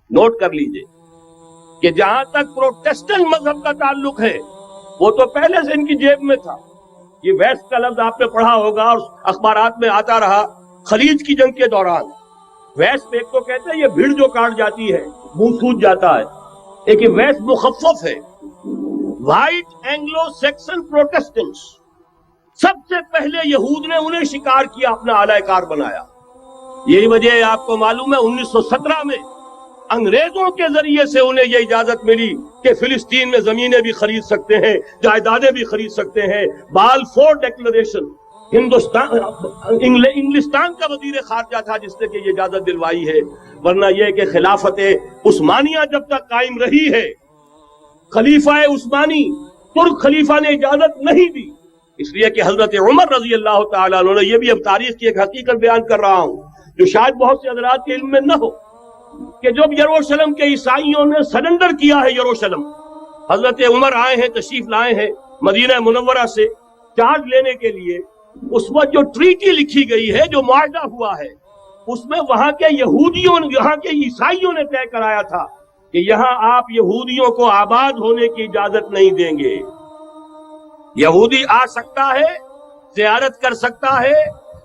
Note کر لیجئے کہ جہاں تک پروٹیسٹنٹ مذہب کا تعلق ہے وہ تو پہلے سے ان کی جیب میں تھا. یہ ویسٹ کا لفظ آپ نے پڑھا ہوگا اور اخبارات میں آتا رہا خلیج کی جنگ کے دوران. ویسٹ ایک تو کہتے ہیں یہ بھیڑ جو کاٹ جاتی ہے منہ سوج جاتا ہے، ایک ویسٹ مخفف ہے. وائٹ اینگلو سیکسن پروٹیسٹنٹس، سب سے پہلے یہود نے انہیں شکار کیا، اپنا اعلی کار بنایا. یہی وجہ ہے آپ کو معلوم ہے 1917 میں انگریزوں کے ذریعے سے انہیں یہ اجازت ملی کہ فلسطین میں زمینیں بھی خرید سکتے ہیں، جائیدادیں بھی خرید سکتے ہیں. بالفور ڈیکلریشن انگلستان کا وزیر خارجہ تھا جس نے کہ یہ اجازت دلوائی ہے. ورنہ یہ کہ خلافت عثمانیہ جب تک قائم رہی ہے، خلیفہ عثمانی ترک خلیفہ نے اجازت نہیں دی. اس لیے کہ حضرت عمر رضی اللہ تعالیٰ عنہ نے، یہ بھی اب تاریخ کی ایک حقیقت بیان کر رہا ہوں جو شاید بہت سے حضرات کے علم میں نہ ہو، کہ جب یروشلم کے عیسائیوں نے سرنڈر کیا ہے یروشلم، حضرت عمر آئے ہیں، تشریف لائے ہیں مدینہ منورہ سے چارج لینے کے لیے. اس وقت جو ٹریٹی لکھی گئی ہے، جو معاہدہ ہوا ہے، اس میں وہاں کے یہودیوں، یہاں کے عیسائیوں نے طے کرایا تھا کہ یہاں آپ یہودیوں کو آباد ہونے کی اجازت نہیں دیں گے. یہودی آ سکتا ہے، زیارت کر سکتا ہے،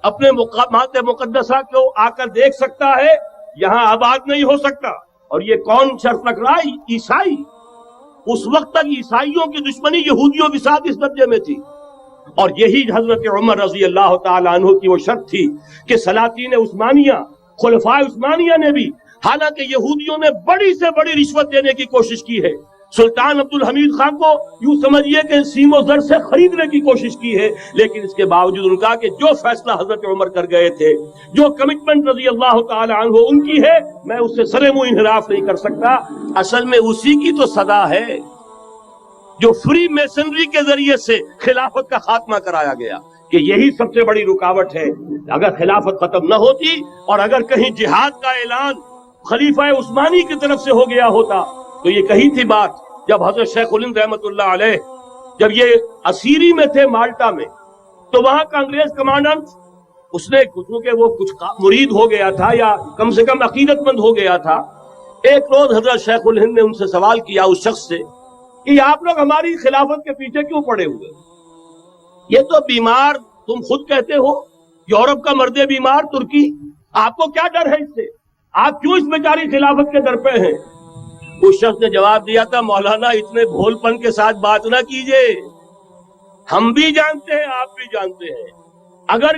اپنے مقامات مقدسہ کو آ کر دیکھ سکتا ہے، یہاں آباد نہیں ہو سکتا. اور یہ کون شرط رکھ رہا ہے؟ عیسائی. اس وقت تک عیسائیوں کی دشمنی یہودیوں کے ساتھ اس درجے میں تھی. اور یہی حضرت عمر رضی اللہ تعالیٰ عنہ کی وہ شرط تھی کہ سلاطین عثمانیہ، خلفاء عثمانیہ نے بھی، حالانکہ یہودیوں نے بڑی سے بڑی رشوت دینے کی کوشش کی ہے، سلطان عبد الحمید خان کو یوں سمجھیے کہ سیم و زر سے خریدنے کی کوشش کی ہے، لیکن اس کے باوجود ان کا کہ جو فیصلہ حضرت عمر کر گئے تھے، جو کمٹمنٹ رضی اللہ تعالی عنہ ان کی ہے، میں اس سے سرے منہ انحراف نہیں کر سکتا. اصل میں اسی کی تو صدا ہے جو فری میسنری کے ذریعے سے خلافت کا خاتمہ کرایا گیا، کہ یہی سب سے بڑی رکاوٹ ہے. اگر خلافت ختم نہ ہوتی اور اگر کہیں جہاد کا اعلان خلیفہ عثمانی کی طرف سے ہو گیا ہوتا تو یہ کہی تھی بات جب حضرت شیخ الہند رحمت اللہ علیہ جب یہ اسیری میں تھے مالٹا میں، تو وہاں کا انگریز کمانڈنٹ، اس نے کیونکہ وہ کچھ مرید ہو گیا تھا یا کم سے کم عقیدت مند ہو گیا تھا. ایک روز حضرت شیخ الہند نے ان سے سوال کیا اس شخص سے کہ آپ لوگ ہماری خلافت کے پیچھے کیوں پڑے ہوئے؟ یہ تو بیمار، تم خود کہتے ہو یورپ کا مرد بیمار ترکی، آپ کو کیا ڈر ہے اس سے؟ آپ کیوں اس بیچاری خلافت کے در پہ ہیں؟ اس شخص نے جواب دیا تھا، مولانا اتنے بھول پن کے ساتھ بات نہ کیجئے، ہم بھی جانتے ہیں، آپ بھی جانتے ہیں، اگر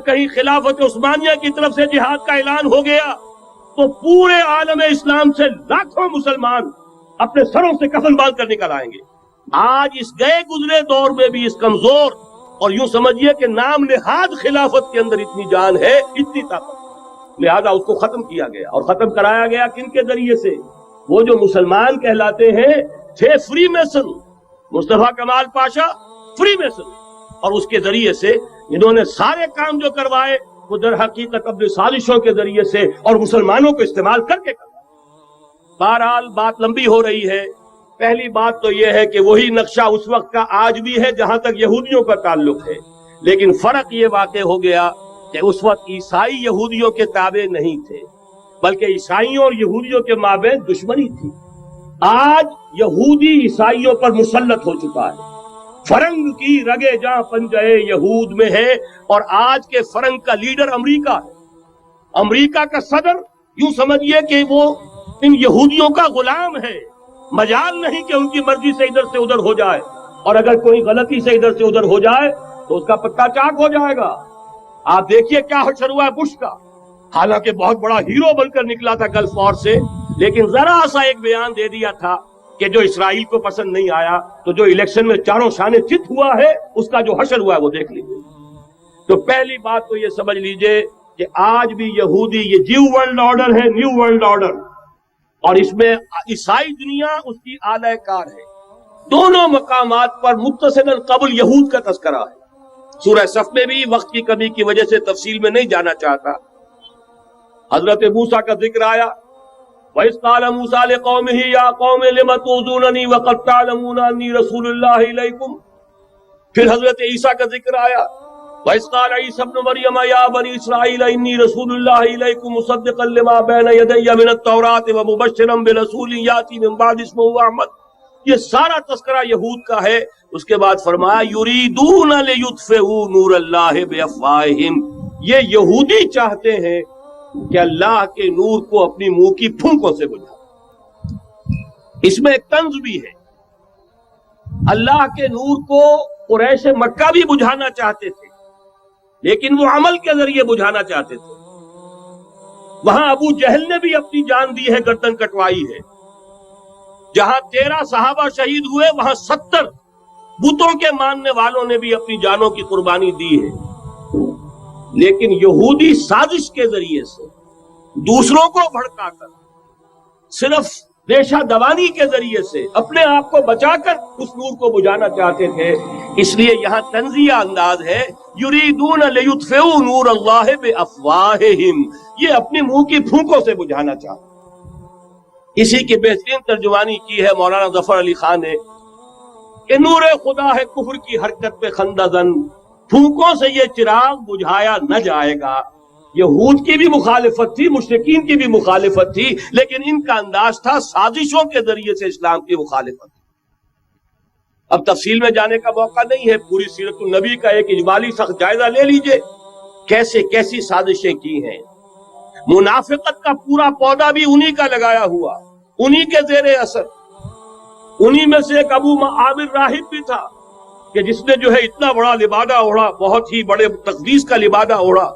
کہیں خلافت عثمانیہ کی طرف سے جہاد کا اعلان ہو گیا تو پورے عالم اسلام سے لاکھوں مسلمان اپنے سروں سے کفن باندھ کر نکل آئیں گے. آج اس گئے گزرے دور میں بھی اس کمزور اور یوں سمجھیے کہ نام نہاد خلافت کے اندر اتنی جان ہے، اتنی طاقت، لہذا اس کو ختم کیا گیا. اور ختم کرایا گیا کن کے ذریعے سے؟ وہ جو مسلمان کہلاتے ہیں تھے فری میسن، مصطفیٰ کمال پاشا فری میسن، اور اس کے ذریعے سے انہوں نے سارے کام جو کروائے وہ در حقیقت اپنے سازشوں کے ذریعے سے اور مسلمانوں کو استعمال کر کے کروائے. بہرحال بات لمبی ہو رہی ہے. پہلی بات تو یہ ہے کہ وہی نقشہ اس وقت کا آج بھی ہے جہاں تک یہودیوں کا تعلق ہے، لیکن فرق یہ واقع ہو گیا کہ اس وقت عیسائی یہودیوں کے تابع نہیں تھے، بلکہ عیسائیوں اور یہودیوں کے مابین دشمنی تھی. آج یہودی عیسائیوں پر مسلط ہو چکا ہے. فرنگ کی رگے جاں پنجے یہود میں ہے، اور آج کے فرنگ کا لیڈر امریکہ ہے. امریکہ کا صدر یوں سمجھیے کہ وہ ان یہودیوں کا غلام ہے. مجال نہیں کہ ان کی مرضی سے ادھر سے ادھر ہو جائے، اور اگر کوئی غلطی سے ادھر سے ادھر ہو جائے تو اس کا پتا چاک ہو جائے گا. آپ دیکھیے کیا حشر ہوا ہے بش کا، حالانکہ بہت بڑا ہیرو بن کر نکلا تھا گلف وار سے، لیکن ذرا سا ایک بیان دے دیا تھا کہ جو اسرائیل کو پسند نہیں آیا، تو جو الیکشن میں چاروں شانے چت ہوا ہے اس کا جو حشر ہوا ہے وہ دیکھ لیجیے. تو پہلی بات تو یہ سمجھ لیجیے کہ آج بھی یہودی، یہ نیو ورلڈ آرڈر ہے، نیو ورلڈ آرڈر، اور اس میں عیسائی دنیا اس کی اعلی کار ہے. دونوں مقامات پر متصل قبل یہود کا تذکرہ ہے. سورہ صف میں بھی وقت کی کمی کی وجہ سے تفصیل میں نہیں جانا چاہتا. حضرت موسیٰ کا ذکر آیا، وَإِذْ قَالَ مُوسَىٰ لِقَوْمِهِ يَا قَوْمِ لِمَ تُؤْذُونَنِي وَقَدْ تَعْلَمُونَ أَنِّي رَسُولُ اللَّهِ إِلَيْكُمْ. پھر حضرت عیسیٰ کا ذکر آیا، وَإِذْ قَالَ عِيسَى ابْنُ مَرْيَمَ يَا بَنِي إِسْرَائِيلَ إِنِّي رَسُولُ اللَّهِ إِلَيْكُمْ مُصَدِّقًا لِمَا بَيْنَ يَدَيَّ مِنَ التَّوْرَاةِ وَمُبَشِّرًا بِرَسُولٍ يَأْتِي مِن بَعْدِي اسْمُهُ أَحْمَدُ. یہ سارا تذکرہ یہود کا ہے. اس کے بعد فرمایا یریدون لیطفئوا نور اللہ بافواہہم. یہ یہودی چاہتے ہیں کہ اللہ کے نور کو اپنی منہ کی پھونکوں سے بجھا. اس میں ایک طنز بھی ہے. اللہ کے نور کو قریش مکہ بھی بجھانا چاہتے تھے لیکن وہ عمل کے ذریعے بجھانا چاہتے تھے. وہاں ابو جہل نے بھی اپنی جان دی ہے, گردن کٹوائی ہے. جہاں 13 صحابہ شہید ہوئے وہاں 70 بتوں کے ماننے والوں نے بھی اپنی جانوں کی قربانی دی ہے. لیکن یہودی سازش کے ذریعے سے دوسروں کو بھڑکا کر, صرف ریشہ دوانی کے ذریعے سے اپنے آپ کو بچا کر اس نور کو بجھانا چاہتے تھے. اس لیے یہاں تنزیہ انداز ہے یریدون لیطفئوا نور اللہ بافواہہم. یہ اپنی منہ کی پھونکوں سے بجھانا چاہتے. اسی کی بہترین ترجمانی کی ہے مولانا ظفر علی خان نے کہ نور خدا ہے کفر کی حرکت پہ خندہ زن, پھونکوں سے یہ چراغ بجھایا نہ جائے گا. یہود کی بھی مخالفت تھی, مشرکین کی بھی مخالفت تھی, لیکن ان کا انداز تھا سازشوں کے ذریعے سے اسلام کی مخالفت. اب تفصیل میں جانے کا موقع نہیں ہے, پوری سیرت النبی کا ایک اجمالی سخت جائزہ لے لیجئے کیسے کیسی سازشیں کی ہیں. منافقت کا پورا پودا بھی انہی کا لگایا ہوا, انہی کے زیر اثر. انہی میں سے ایک ابو عامر راہب بھی تھا کہ جس نے جو ہے اتنا بڑا لبادہ اوڑھا, بہت ہی بڑے تقدیس کا لبادہ اوڑھا.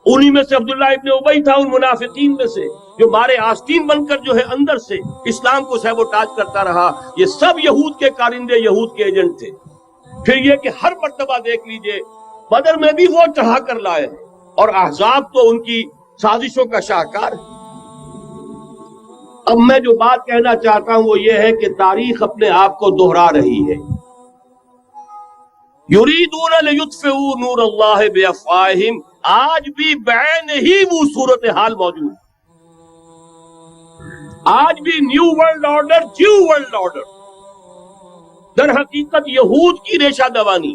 انہی میں سے عبداللہ ابن ابی تھا ان منافقین میں سے جو مارے آستین بن کر جو ہے اندر سے اسلام کو سہو تاج کرتا رہا. یہ سب یہود کے کارندے, یہود کے ایجنٹ تھے. پھر یہ کہ ہر مرتبہ دیکھ لیجئے بدر میں بھی وہ چڑھا کر لائے اور احزاب تو ان کی سازشوں کا شاہکار. اب میں جو بات کہنا چاہتا ہوں وہ یہ ہے کہ تاریخ اپنے آپ کو دہرا رہی ہے. یریدون لیطفئوا نور اللہ بافواہہم. آج بھی بعین ہی وہ صورتحال موجود ہے. آج بھی new world order, geo world order در حقیقت یہود کی ریشہ دوانی,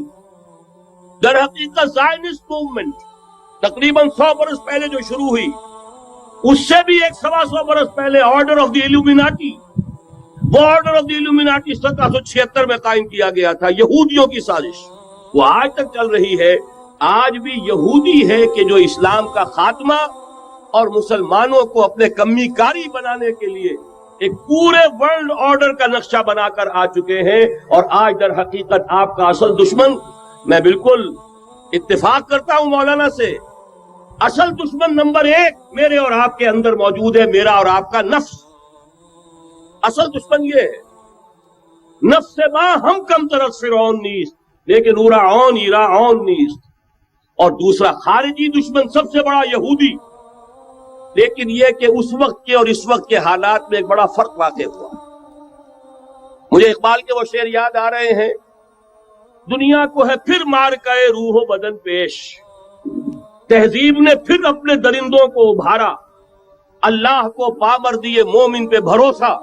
در حقیقت زائنسٹ موومنٹ تقریباً 100 برس پہلے جو شروع ہوئی, اس سے بھی 100 برس پہلے آرڈر آف دی ایلومیناٹی, وہ آرڈر آف دی ایلومیناٹی 1776 میں قائم کیا گیا تھا. یہودیوں کی سازش وہ آج تک چل رہی ہے. آج بھی یہودی ہے کہ جو اسلام کا خاتمہ اور مسلمانوں کو اپنے کمی کاری بنانے کے لیے ایک پورے ورلڈ آرڈر کا نقشہ بنا کر آ چکے ہیں. اور آج در حقیقت آپ کا اصل دشمن, میں بالکل اتفاق کرتا ہوں مولانا سے, اصل دشمن نمبر 1 میرے اور آپ کے اندر موجود ہے, میرا اور آپ کا نفس. اصل دشمن یہ ہے. نفس ما ہم کم طرف فرعون نیست لیکن اورا عون ایرا عون نیست. اور دوسرا خارجی دشمن سب سے بڑا یہودی. لیکن یہ کہ اس وقت کے اور اس وقت کے حالات میں ایک بڑا فرق واقع ہوا. مجھے اقبال کے وہ شعر یاد آ رہے ہیں, دنیا کو ہے پھر مار کے روح و بدن پیش, تہذیب نے پھر اپنے درندوں کو ابھارا, اللہ کو پامر دیے مومن پہ بھروسہ,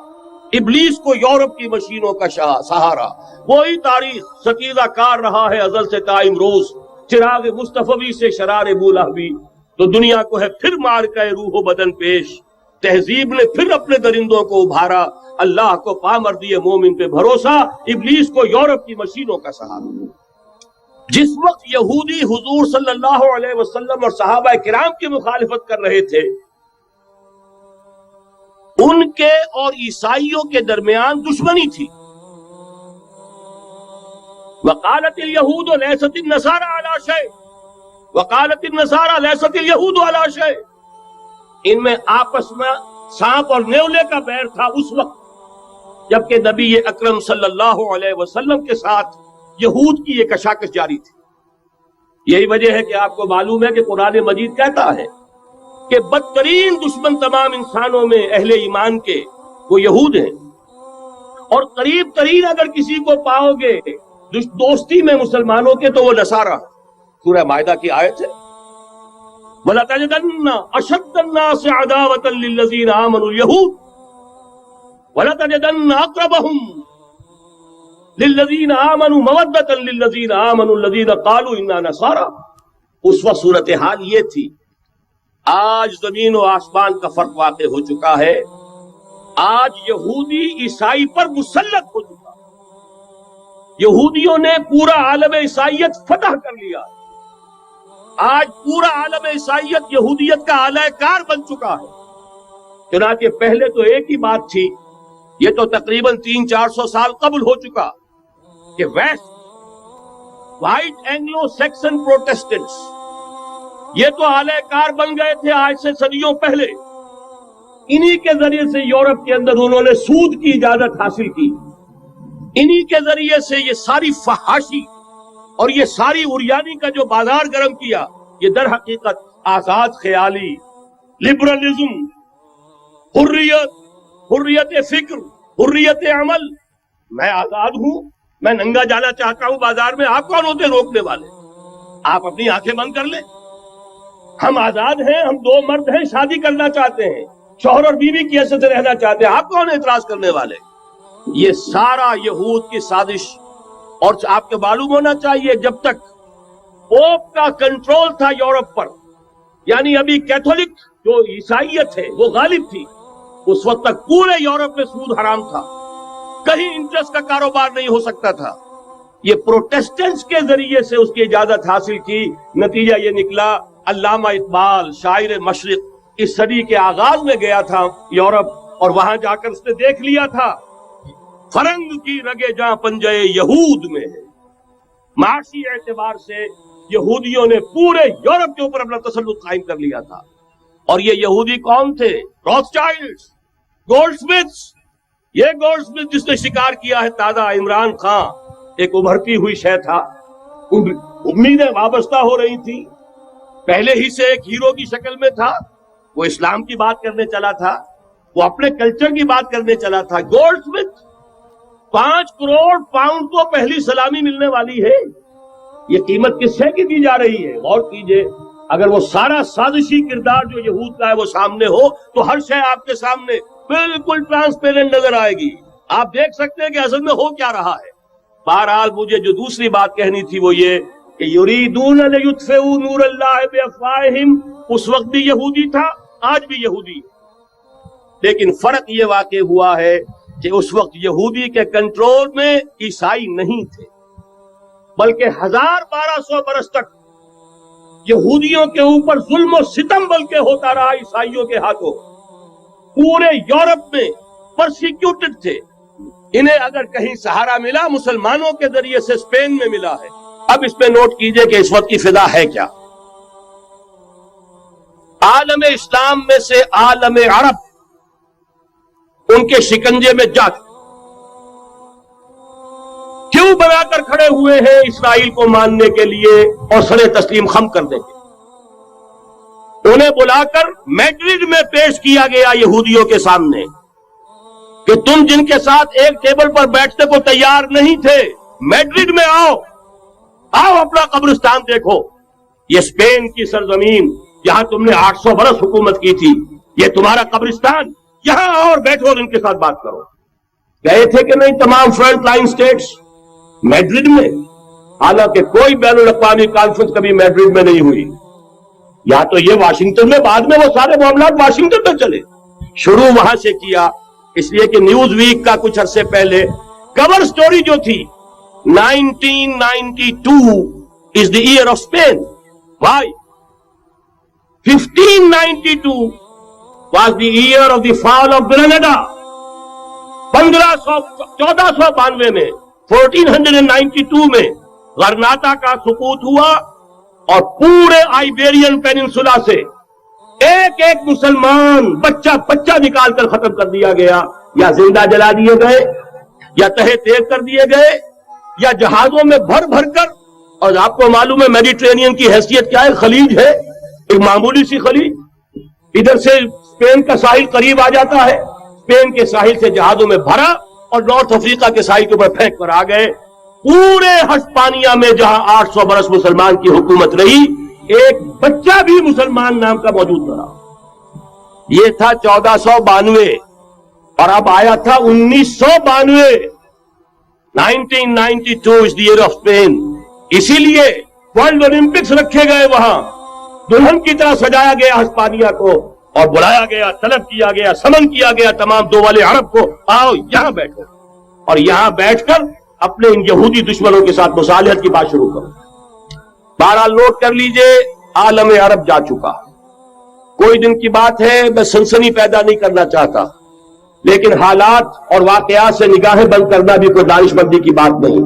ابلیس کو یورپ کی مشینوں کا سہارا. وہی تاریخ ستیزہ کار رہا ہے ازل سے قائم روز, چراغ مصطفی سے شرار بولہبی. تو دنیا کو ہے پھر مار کے روح و بدن پیش, تہذیب نے پھر اپنے درندوں کو ابھارا, اللہ کو پامر دیے مومن پہ بھروسہ, ابلیس کو یورپ کی مشینوں کا سہارا. جس وقت یہودی حضور صلی اللہ علیہ وسلم اور صحابہ کرام کی مخالفت کر رہے تھے, ان کے اور عیسائیوں کے درمیان دشمنی تھی. وقالت اليہود لیست النصارى علی شیء وقالت النصارى لیست اليہود علی شیء. ان میں آپس میں سانپ اور نیولے کا بیر تھا اس وقت, جبکہ نبی اکرم صلی اللہ علیہ وسلم کے ساتھ یہود کی یہ کشاکش جاری تھی. یہی وجہ ہے کہ آپ کو معلوم ہے کہ قرآن مجید کہتا ہے کہ بدترین دشمن تمام انسانوں میں اہل ایمان کے وہ یہود ہیں, اور قریب ترین اگر کسی کو پاؤ گے دوستی میں مسلمانوں کے تو وہ نصارہ. سورہ مائدہ کی آیت ہے وَلَتَجِدَنَّ أَشَدَّ النَّاسِ عَدَاوَةً لِلَّذِينَ آمَنُوا الْيَهُودَ وَلَتَجِدَنَّ أَقْرَبَهُمْ لِلَّذِينَ آمَنُوا مَوَدَّةً لِلَّذِينَ آمَنُوا الَّذِينَ قَالُوا إِنَّا نَصَارَى. اس وقت صورتحال یہ تھی. آج زمین و آسمان کا فرق واقع ہو چکا ہے. آج یہودی عیسائی پر مسلط ہو چکا. یہودیوں نے پورا عالم عیسائیت فتح کر لیا. آج پورا عالم عیسائیت یہودیت کا اعلی کار بن چکا ہے. چنانچہ پہلے تو ایک ہی بات تھی، یہ تو تقریباً 300-400 سال قبل ہو چکا، کہ west white Anglo Saxon Protestants یہ تو اعلی کار بن گئے تھے آج سے صدیوں پہلے. انہی کے ذریعے سے یورپ کے اندر انہوں نے سود کی اجازت حاصل کی. انہی کے ذریعے سے یہ ساری فحاشی اور یہ ساری اریانی کا جو بازار گرم کیا، یہ در حقیقت آزاد خیالی، لبرلزم، حریت فکر، حریت عمل. میں آزاد ہوں، میں ننگا جانا چاہتا ہوں بازار میں، آپ کون ہوتے روکنے والے؟ آپ اپنی آنکھیں بند کر لیں. ہم آزاد ہیں، ہم دو مرد ہیں، شادی کرنا چاہتے ہیں، شوہر اور بیوی کی حیثیت سے رہنا چاہتے ہیں، آپ کون اعتراض کرنے والے؟ یہ سارا یہود کی سازش. اور آپ کو معلوم ہونا چاہیے جب تک پوپ کا کنٹرول تھا یورپ پر، یعنی ابھی کیتھولک جو عیسائیت ہے وہ غالب تھی، اس وقت تک پورے یورپ میں سود حرام تھا، کہیں انٹرسٹ کا کاروبار نہیں ہو سکتا تھا. یہ پروٹیسٹنٹس کے ذریعے سے اس کی اجازت حاصل کی. نتیجہ یہ نکلا، علامہ اقبال شاعر مشرق اس صدی کے آغاز میں گیا تھا یورپ، اور وہاں جا کر اس نے دیکھ لیا تھا فرنگ کی رگے جہاں پنجے یہود میں ہے. معاشی اعتبار سے یہودیوں نے پورے یورپ کے اوپر اپنا تسلط قائم کر لیا تھا. اور یہ یہودی کون تھے؟ روتھشائلڈز، گولڈ سمتھس. یہ گولڈ سمتھ جس نے شکار کیا ہے تازہ عمران خان، ایک ابھرتی ہوئی شے تھا. امیدیں وابستہ ہو رہی تھی، پہلے ہی سے ایک ہیرو کی شکل میں تھا. وہ اسلام کی بات کرنے چلا تھا، وہ اپنے کلچر کی بات کرنے چلا تھا. گولڈ سمتھ 5 کروڑ پاؤنڈ تو پہلی سلامی ملنے والی ہے. یہ قیمت کس سے کی دی جا رہی ہے؟ غور کیجئے. اگر وہ سارا سازشی کردار جو یہود کا ہے وہ سامنے ہو تو ہر شے آپ کے سامنے بالکل ٹرانسپیرنٹ نظر آئے گی. آپ دیکھ سکتے ہیں کہ اصل میں ہو کیا رہا ہے. بہرحال مجھے جو دوسری بات کہنی تھی وہ یہ کہ یریدون لیطفئوا نور اللہ بافواہہم اس وقت بھی یہودی تھا، آج بھی یہودی ہے. لیکن فرق یہ واقع ہوا ہے کہ اس وقت یہودی کے کنٹرول میں عیسائی نہیں تھے، بلکہ 1200 برس تک یہودیوں کے اوپر ظلم و ستم بلکہ ہوتا رہا عیسائیوں کے ہاتھوں. پورے یورپ میں پرسیکیوٹڈ تھے. انہیں اگر کہیں سہارا ملا مسلمانوں کے ذریعے سے اسپین میں ملا ہے. اب اس پہ نوٹ کیجئے کہ اس وقت کی فضا ہے کیا. عالم اسلام میں سے عالم عرب ان کے شکنجے میں جا کیوں بنا کر کھڑے ہوئے ہیں اسرائیل کو ماننے کے لیے اور سر تسلیم خم کرنے کے. انہیں بلا کر میڈرڈ میں پیش کیا گیا یہودیوں کے سامنے کہ تم جن کے ساتھ ایک ٹیبل پر بیٹھنے کو تیار نہیں تھے، میڈرڈ میں آؤ اپنا قبرستان دیکھو. یہ اسپین کی سرزمین جہاں تم نے 800 برس حکومت کی تھی، یہ تمہارا قبرستان، یہاں آؤ اور بیٹھو اور ان کے ساتھ بات کرو. گئے تھے کہ نہیں تمام فرنٹ لائن سٹیٹس میڈرڈ میں؟ حالانکہ کوئی بین الاقوامی کانفرنس کبھی میڈرڈ میں نہیں ہوئی. یا تو یہ واشنگٹن میں، بعد میں وہ سارے معاملات واشنگٹن میں چلے. شروع وہاں سے کیا، اس لیے کہ نیوز ویک کا کچھ عرصے پہلے کور سٹوری جو تھی 1992 is the year of Spain. Why? 1592 was the year of the fall of Granada. 1492 میں 1492 میں غرناطہ کا سقوط ہوا اور پورے آئیبیرین پیننسولا سے ایک ایک مسلمان بچہ نکال کر ختم کر دیا گیا، یا زندہ جلا دیے گئے، یا تہے تیز کر دیے گئے، یا جہازوں میں بھر کر. اور آپ کو معلوم ہے میڈیٹرینین کی حیثیت کیا ہے؟ خلیج ہے، ایک معمولی سی خلیج. ادھر سے اسپین کا ساحل قریب آ جاتا ہے، اسپین کے ساحل سے جہازوں میں بھرا اور نارتھ افریقہ کے ساحل کے اوپر پھینک کر آ گئے. پورے ہسپانیہ میں جہاں 800 برس مسلمان کی حکومت رہی، ایک بچہ بھی مسلمان نام کا موجود رہا. یہ تھا 1492 اور اب آیا تھا 1992. 1992 is the year of Spain. اسی لیے ورلڈ اولمپکس رکھے گئے، وہاں دلہن کی طرح سجایا گیا ہسپانیہ کو اور بلایا گیا، طلب کیا گیا، سمن کیا گیا تمام دول عرب کو، آؤ یہاں بیٹھو اور یہاں بیٹھ کر اپنے ان یہودی دشمنوں کے ساتھ مصالحت کی بات شروع کرو۔ بہرحال نوٹ کر لیجئے، عالم عرب جا چکا، کوئی دن کی بات ہے، میں سنسنی پیدا نہیں کرنا چاہتا، لیکن حالات اور واقعات سے نگاہیں بند کرنا بھی کوئی دانش مندی کی بات نہیں۔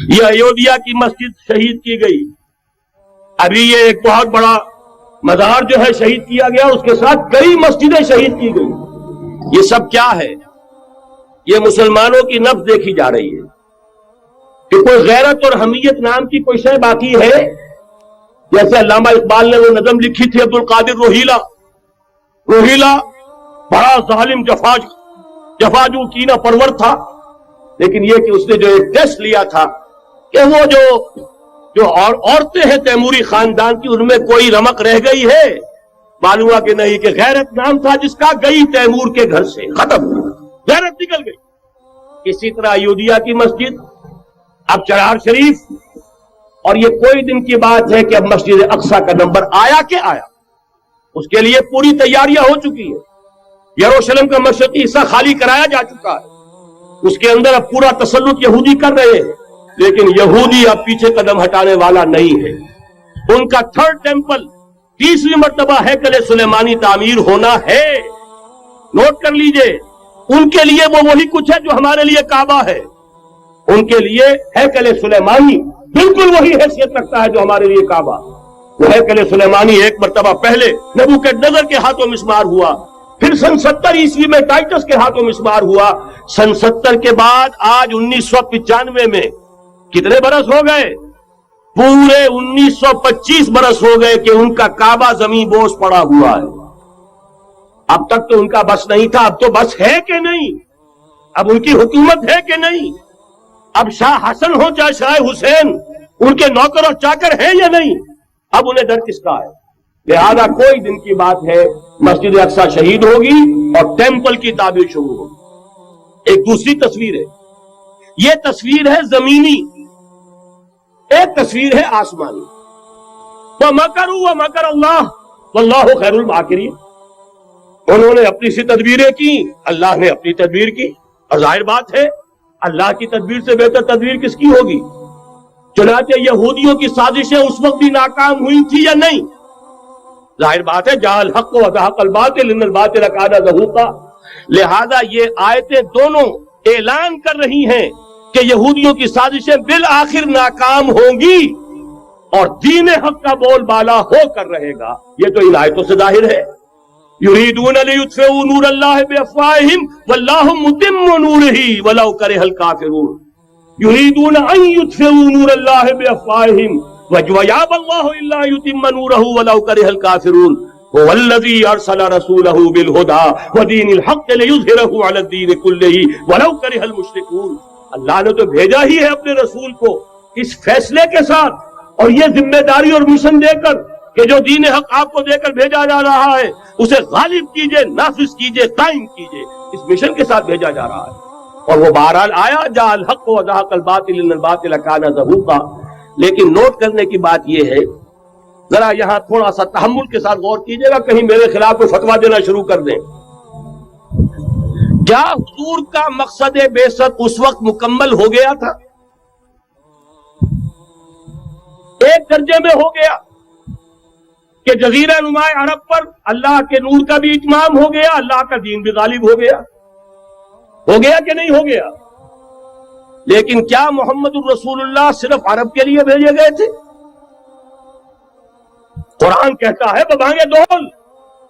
یہ ایودھیا کی مسجد شہید کی گئی، ابھی یہ ایک بہت بڑا مزار جو ہے شہید کیا گیا، اس کے ساتھ کئی مسجدیں شہید کی گئی۔ یہ سب کیا ہے؟ یہ مسلمانوں کی نفس دیکھی جا رہی ہے کہ کوئی غیرت اور حمیت نام کی کوئی شے باقی ہے؟ جیسے علامہ اقبال نے وہ نظم لکھی تھی، عبد القادر روہیلا بڑا ظالم جفاجو کینہ پرور تھا، لیکن یہ کہ اس نے جو ایک ٹیسٹ لیا تھا کہ وہ جو عورتیں ہیں تیموری خاندان کی، ان میں کوئی رمق رہ گئی ہے؟ معلوم ہوا کہ نہیں، کہ غیرت نام تھا جس کا، گئی تیمور کے گھر سے، ختم، غیرت نکل گئی۔ اسی طرح ایودھیا کی مسجد، اب چرار شریف، اور یہ کوئی دن کی بات ہے کہ اب مسجد اقصی کا نمبر آیا کہ آیا، اس کے لیے پوری تیاریاں ہو چکی ہے۔ یروشلم کا مشرقی حصہ خالی کرایا جا چکا ہے، اس کے اندر اب پورا تسلط یہودی کر رہے ہیں، لیکن یہودی اب پیچھے قدم ہٹانے والا نہیں ہے۔ ان کا تھرڈ ٹیمپل، تیسری مرتبہ ہیکل سلیمانی تعمیر ہونا ہے۔ نوٹ کر لیجئے، ان کے لیے وہ وہی کچھ ہے جو ہمارے لیے کعبہ ہے، ان کے لیے ہیکل سلیمانی بالکل وہی حیثیت رکھتا ہے جو ہمارے لیے کعبہ۔ وہ ہیکل سلیمانی ایک مرتبہ پہلے نبوکدنضر کے ہاتھوں مسمار ہوا، پھر سن 70 عیسوی میں ٹائٹس کے ہاتھوں مسمار ہوا، سن 70 کے بعد آج 1995 میں کتنے برس ہو گئے؟ پورے 1925 برس ہو گئے کہ ان کا کعبہ زمین بوس پڑا ہوا ہے۔ اب تک تو ان کا بس نہیں تھا، اب تو بس ہے کہ نہیں؟ اب ان کی حکومت ہے کہ نہیں؟ اب شاہ حسن ہو چاہے شاہ حسین، ان کے نوکر اور چاکر ہیں یا نہیں؟ اب انہیں ڈر کس کا ہے؟ لہذا کوئی دن کی بات ہے، مسجد اقصی شہید ہوگی اور ٹیمپل کی تعمیر شروع ہوگی۔ ایک دوسری تصویر ہے، یہ تصویر ہے زمینی، ایک تصویر ہے آسمانی۔ وَمَكَرُوا وَمَكَرَ اللَّهُ وَاللَّهُ خَيْرُ الْمَاكِرِينَ۔ انہوں نے اپنی سی تدبیریں کی، اللہ نے اپنی تدبیر کی، اور ظاہر بات ہے اللہ کی تدبیر سے بہتر تدبیر کس کی ہوگی؟ چنانچہ یہودیوں کی سازشیں اس وقت بھی ناکام ہوئی تھی یا نہیں؟ ظاہر بات ہے جاء الحق وزهق الباطل ان الباطل کان زہوقا۔ لہذا یہ آیتیں دونوں اعلان کر رہی ہیں کہ یہودیوں کی سازشیں بالآخر ناکام ہوں گی اور دین حق کا بول بالا ہو کر رہے گا۔ یہ تو ان آیتوں سے ظاہر ہے۔ یریدون لیطفئوا نور اللہ بافواہہم واللہ متم نورہ ولو کرہ الکافرون۔ یریدون ان یطفئوا نور اللہ بافواہہم ویأبی اللہ الا یتم نورہ ولو کرہ الکافرون۔ هو الذی ارسل رسولہ بالہدی ودین الحق لیظہرہ علی الدین کلہ ولو کرہ المشرکون۔ اللہ نے تو بھیجا ہی ہے اپنے رسول کو اس فیصلے کے ساتھ اور یہ ذمہ داری اور مشن دے کر کہ جو دین حق آپ کو دے کر بھیجا جا رہا ہے اسے غالب کیجئے، نافذ کیجئے، قائم کیجئے، اس مشن کے ساتھ بھیجا جا رہا ہے۔ اور وہ بہرحال آیا، جاء الحق وزهق الباطل ان الباطل کان زہوقا۔ لیکن نوٹ کرنے کی بات یہ ہے، ذرا یہاں تھوڑا سا تحمل کے ساتھ غور کیجئے گا، کہیں میرے خلاف کوئی فتویٰ دینا شروع کر دیں۔ کیا حضور کا مقصد بعثت اس وقت مکمل ہو گیا تھا؟ ایک درجے میں ہو گیا کہ جزیرہ نما عرب پر اللہ کے نور کا بھی اتمام ہو گیا، اللہ کا دین بھی غالب ہو گیا کہ نہیں ہو گیا؟ لیکن کیا محمد الرسول اللہ صرف عرب کے لیے بھیجے گئے تھے؟ قرآن کہتا ہے ببانگ دول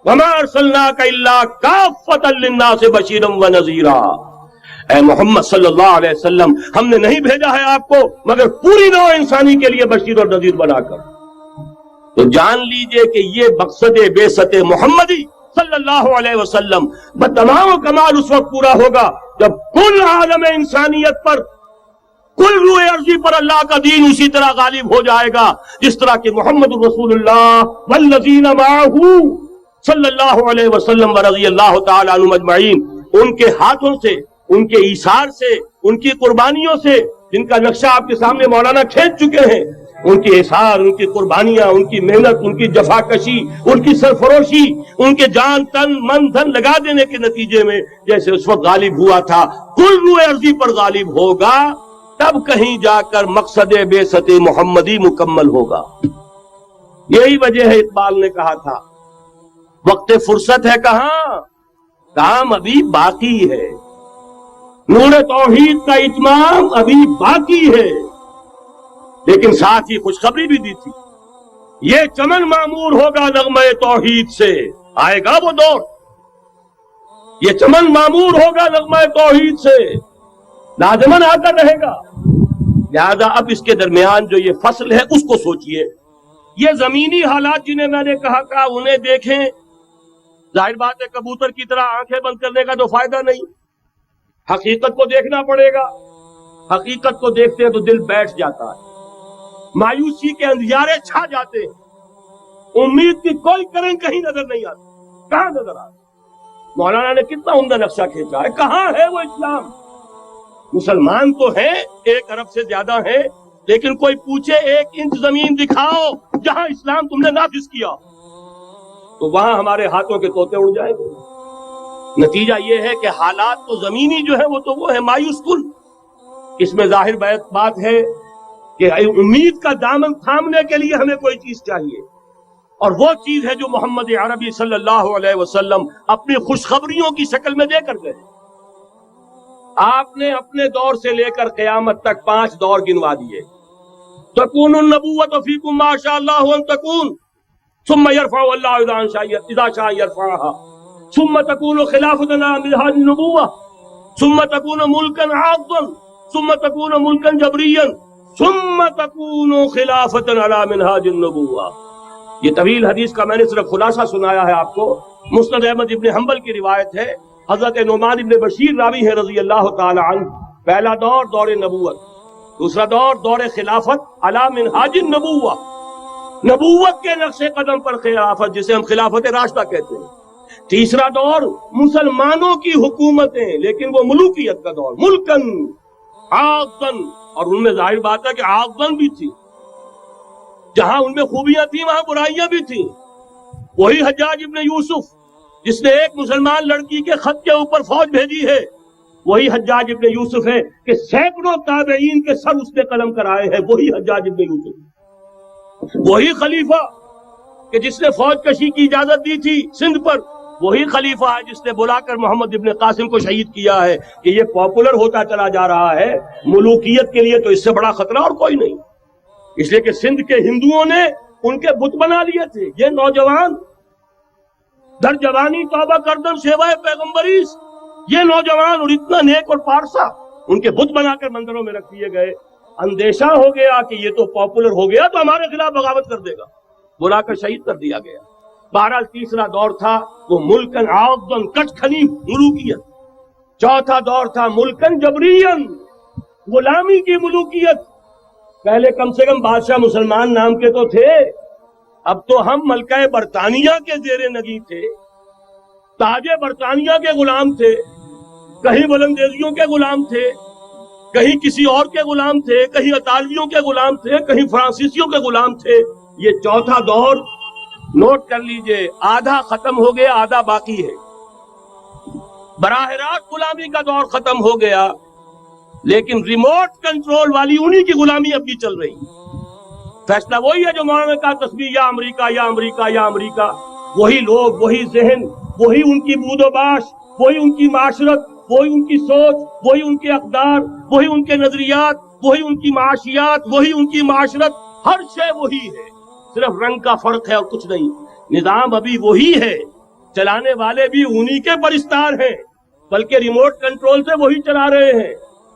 وما ارسلناک الا کافۃ للناس بشیرا ونذیرا۔ اے محمد صلی اللہ علیہ وسلم، ہم نے نہیں بھیجا ہے آپ کو مگر پوری نوع انسانی کے لیے بشیر اور نذیر بنا کر۔ تو جان لیجئے کہ یہ مقصد بعثت محمدی صلی اللہ علیہ وسلم بتمام کمال اس وقت پورا ہوگا جب کل عالم انسانیت پر، کل روئے ارضی پر اللہ کا دین اسی طرح غالب ہو جائے گا جس طرح کہ محمد رسول اللہ والذین معہ صلی اللہ علیہ وسلم ورضی اللہ تعالی عنہم اجمعین، ان کے ہاتھوں سے، ان کے ایثار سے، ان کی قربانیوں سے، جن کا نقشہ آپ کے سامنے مولانا کھینچ چکے ہیں، ان کی احسان، ان کی قربانیاں، ان کی محنت، ان کی جفاکشی، ان کی سرفروشی، ان کے جان تن من دھن لگا دینے کے نتیجے میں جیسے اس وقت غالب ہوا تھا، کل روئے ارضی پر غالب ہوگا، تب کہیں جا کر مقصد بعثت محمدی مکمل ہوگا۔ یہی وجہ ہے اقبال نے کہا تھا وقت فرصت ہے کہاں، کام ابھی باقی ہے، نور توحید کا اتمام ابھی باقی ہے۔ لیکن ساتھ ہی خوشخبری بھی دی تھی، یہ چمن معمور ہوگا نغمہ توحید سے، آئے گا وہ دور، یہ چمن معمور ہوگا نغمہ توحید سے، لازماً آتا رہے گا۔ لہذا اب اس کے درمیان جو یہ فصل ہے اس کو سوچئے، یہ زمینی حالات جنہیں میں نے کہا انہیں دیکھیں۔ ظاہر بات ہے کبوتر کی طرح آنکھیں بند کرنے کا تو فائدہ نہیں، حقیقت کو دیکھنا پڑے گا۔ حقیقت کو دیکھتے ہیں تو دل بیٹھ جاتا ہے، مایوسی کے اندھیارے چھا جاتے ہیں، امید کی کوئی کرن کہیں نظر نہیں آتی۔ کہاں نظر آتی؟ مولانا نے کتنا عمدہ نقشہ کھینچا ہے، کہاں ہے وہ اسلام؟ مسلمان تو ہیں، 1 ارب سے زیادہ ہیں، لیکن کوئی پوچھے 1 انچ زمین دکھاؤ جہاں اسلام تم نے نافذ کیا، تو وہاں ہمارے ہاتھوں کے طوطے اڑ جائیں گے۔ نتیجہ یہ ہے کہ حالات تو زمینی جو ہے وہ ہے مایوس کن۔ اس میں ظاہر بات ہے کہ امید کا دامن تھامنے کے لیے ہمیں کوئی چیز چاہیے، اور وہ چیز ہے جو محمد عربی صلی اللہ علیہ وسلم اپنی خوشخبریوں کی شکل میں دے کر گئے۔ آپ نے اپنے دور سے لے کر قیامت تک 5 دور گنوا دیے۔ تکون النبوۃ فیکم ما شاء اللہ ان تکون، ثم يرفع اللہ اذا شاء يرفعها، ثم تکون خلافۃ منہاج النبوۃ، ثم تکون ملکا عاضا، ثم تکون ملکا جبریا، ثم تکون خلافۃ علی منہاج النبوۃ۔ یہ طویل حدیث کا میں نے صرف خلاصہ سنایا ہے آپ کو۔ مسند احمد ابن حنبل کی روایت ہے، حضرت نعمان ابن بشیر راوی ہے رضی اللہ تعالی عنہ۔ پہلا دور دور نبوت، دوسرا دور دور خلافت علی منہاج النبوۃ، نبوت کے نقش قدم پر خلافت جسے ہم خلافت راشدہ کہتے ہیں۔ تیسرا دور مسلمانوں کی حکومتیں، لیکن وہ ملوکیت کا دور، ملکن عاضن، اور ان میں ظاہر بات ہے کہ عاضن بھی تھی، جہاں ان میں خوبیاں تھیں وہاں برائیاں بھی تھیں۔ وہی حجاج ابن یوسف جس نے ایک مسلمان لڑکی کے خط کے اوپر فوج بھیجی ہے، وہی حجاج ابن یوسف ہے کہ سینکڑوں تابعین کے سر اس نے قلم کرائے ہیں، وہی حجاج ابن یوسف۔ وہی خلیفہ کہ جس نے فوج کشی کی اجازت دی تھی سندھ پر، وہی خلیفہ ہے جس نے بلا کر محمد ابن قاسم کو شہید کیا ہے کہ یہ پاپولر ہوتا چلا جا رہا ہے، ملوکیت کے لیے تو اس سے بڑا خطرہ اور کوئی نہیں۔ اس لیے کہ سندھ کے ہندوؤں نے ان کے بت بنا لیے تھے۔ یہ نوجوان در جوانی توبہ کردن سیوائے پیغمبریس، یہ نوجوان اور اتنا نیک اور پارسا ان کے بت بنا کر مندروں میں رکھ دیے گئے۔ اندیشہ ہو گیا کہ یہ تو پاپولر ہو گیا تو ہمارے خلاف بغاوت کر دے گا، بلا کر شہید کر دیا گیا۔ بہرحال تیسرا دور تھا وہ ملکن عاضن، کچ کھلی ملوکیت۔ چوتھا دور تھا ملکن جبرین، غلامی کی ملوکیت۔ پہلے کم سے کم بادشاہ مسلمان نام کے تو تھے، اب تو ہم ملکہ برطانیہ کے زیر نگی تھے، تاج برطانیہ کے غلام تھے، کہیں بلندیزیوں کے غلام تھے، کہیں کسی اور کے غلام تھے، کہیں اطالویوں کے غلام تھے، کہیں فرانسیسیوں کے غلام تھے۔ یہ چوتھا دور نوٹ کر لیجئے، آدھا ختم ہو گیا، آدھا باقی ہے۔ براہ راست غلامی کا دور ختم ہو گیا، لیکن ریموٹ کنٹرول والی انہی کی غلامی اب بھی چل رہی۔ فیصلہ وہی ہے جو مولانا کا تصویر، یا امریکہ یا امریکہ یا امریکہ، وہی لوگ، وہی ذہن، وہی ان کی بود و باش، وہی ان کی معاشرت، وہی ان کی سوچ، وہی ان کے اقدار، وہی ان کے نظریات، وہی ان کی معاشیات، وہی ان کی معاشرت، ہر شے وہی ہے، صرف رنگ کا فرق ہے اور کچھ نہیں۔ نظام ابھی وہی ہے، چلانے والے بھی انہی کے پرستار ہیں، بلکہ ریموٹ کنٹرول سے وہی چلا رہے ہیں۔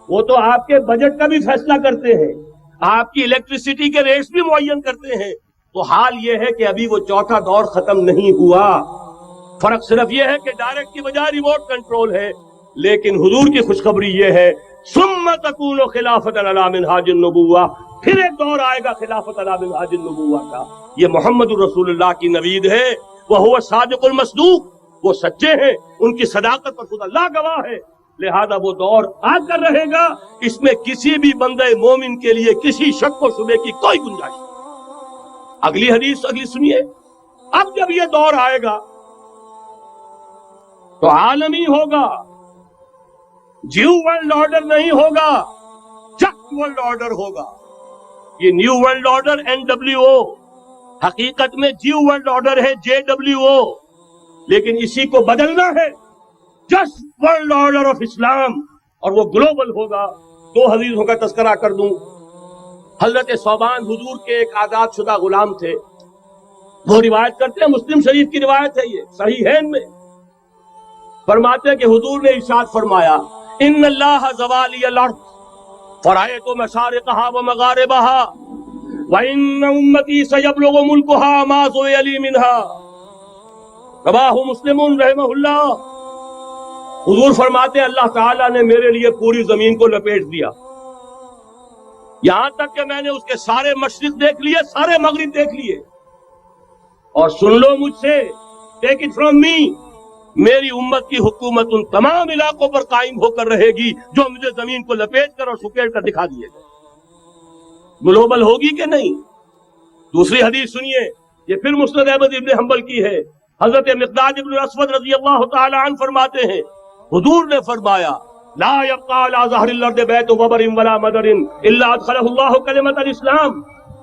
وہ تو آپ کے بجٹ کا بھی فیصلہ کرتے ہیں، آپ کی الیکٹریسٹی کے ریٹس بھی معین کرتے ہیں۔ تو حال یہ ہے کہ ابھی وہ چوتھا دور ختم نہیں ہوا۔ فرق صرف یہ ہے کہ ڈائریکٹ کی بجائے ریموٹ کنٹرول ہے، لیکن حضور کی خوشخبری یہ ہے ثم تکون خلافۃ علی منہاج النبوۃ، پھر ایک دور آئے گا خلافت علی منہاج النبوۃ کا۔ یہ محمد الرسول اللہ کی نوید ہے، وہ صادق المصدوق، وہ سچے ہیں، ان کی صداقت پر خود اللہ گواہ ہے لہذا وہ دور آ کر رہے گا، اس میں کسی بھی بندے مومن کے لیے کسی شک و شبے کی کوئی گنجائش نہیں۔ اگلی حدیث اگلی سنیے، اب جب یہ دور آئے گا تو عالمی ہوگا، جیو ورلڈ آرڈر نہیں ہوگا، جسٹ ورلڈ آرڈر ہوگا۔ یہ نیو ورلڈ آرڈر NWO حقیقت میں جیو ورلڈ آرڈر ہے JWO، لیکن اسی کو بدلنا ہے جسٹ ورلڈ آرڈر آف اسلام، اور وہ گلوبل ہوگا۔ دو حدیثوں کا تذکرہ کر دوں۔ حضرت ثوبان حضور کے ایک آزاد شدہ غلام تھے، وہ روایت کرتے ہیں، مسلم شریف کی روایت ہے، یہ صحیحین میں فرماتے ہیں کہ حضور نے ارشاد فرمایا، ان اللہ زوالی الارض فرأیت مشارقها ومغاربها وان امتی سیبلغ ملکها ما زوی لی منها، رواہ مسلم رحمہ اللہ۔ حضور فرماتے ہیں اللہ تعالیٰ نے میرے لیے پوری زمین کو لپیٹ دیا، یہاں تک کہ میں نے اس کے سارے مشرق دیکھ لیے، سارے مغرب دیکھ لیے، اور سن لو مجھ سے، ٹیک اٹ فرام می، میری امت کی حکومت ان تمام علاقوں پر قائم ہو کر رہے گی جو مجھے زمین کو لپیٹ کر اور سکیڑ کر دکھا دیے گئے۔ گلوبل ہوگی کہ نہیں؟ دوسری حدیث سنیے، یہ پھر مسند احمد ابن حنبل کی ہے۔ حضرت مقداد ابن الاسود رضی اللہ تعالی عنہ فرماتے ہیں، حضور نے فرمایا، لا يبقى على ظهر الارض بيت وبر ولا مدر الا ادخله الله كلمة الاسلام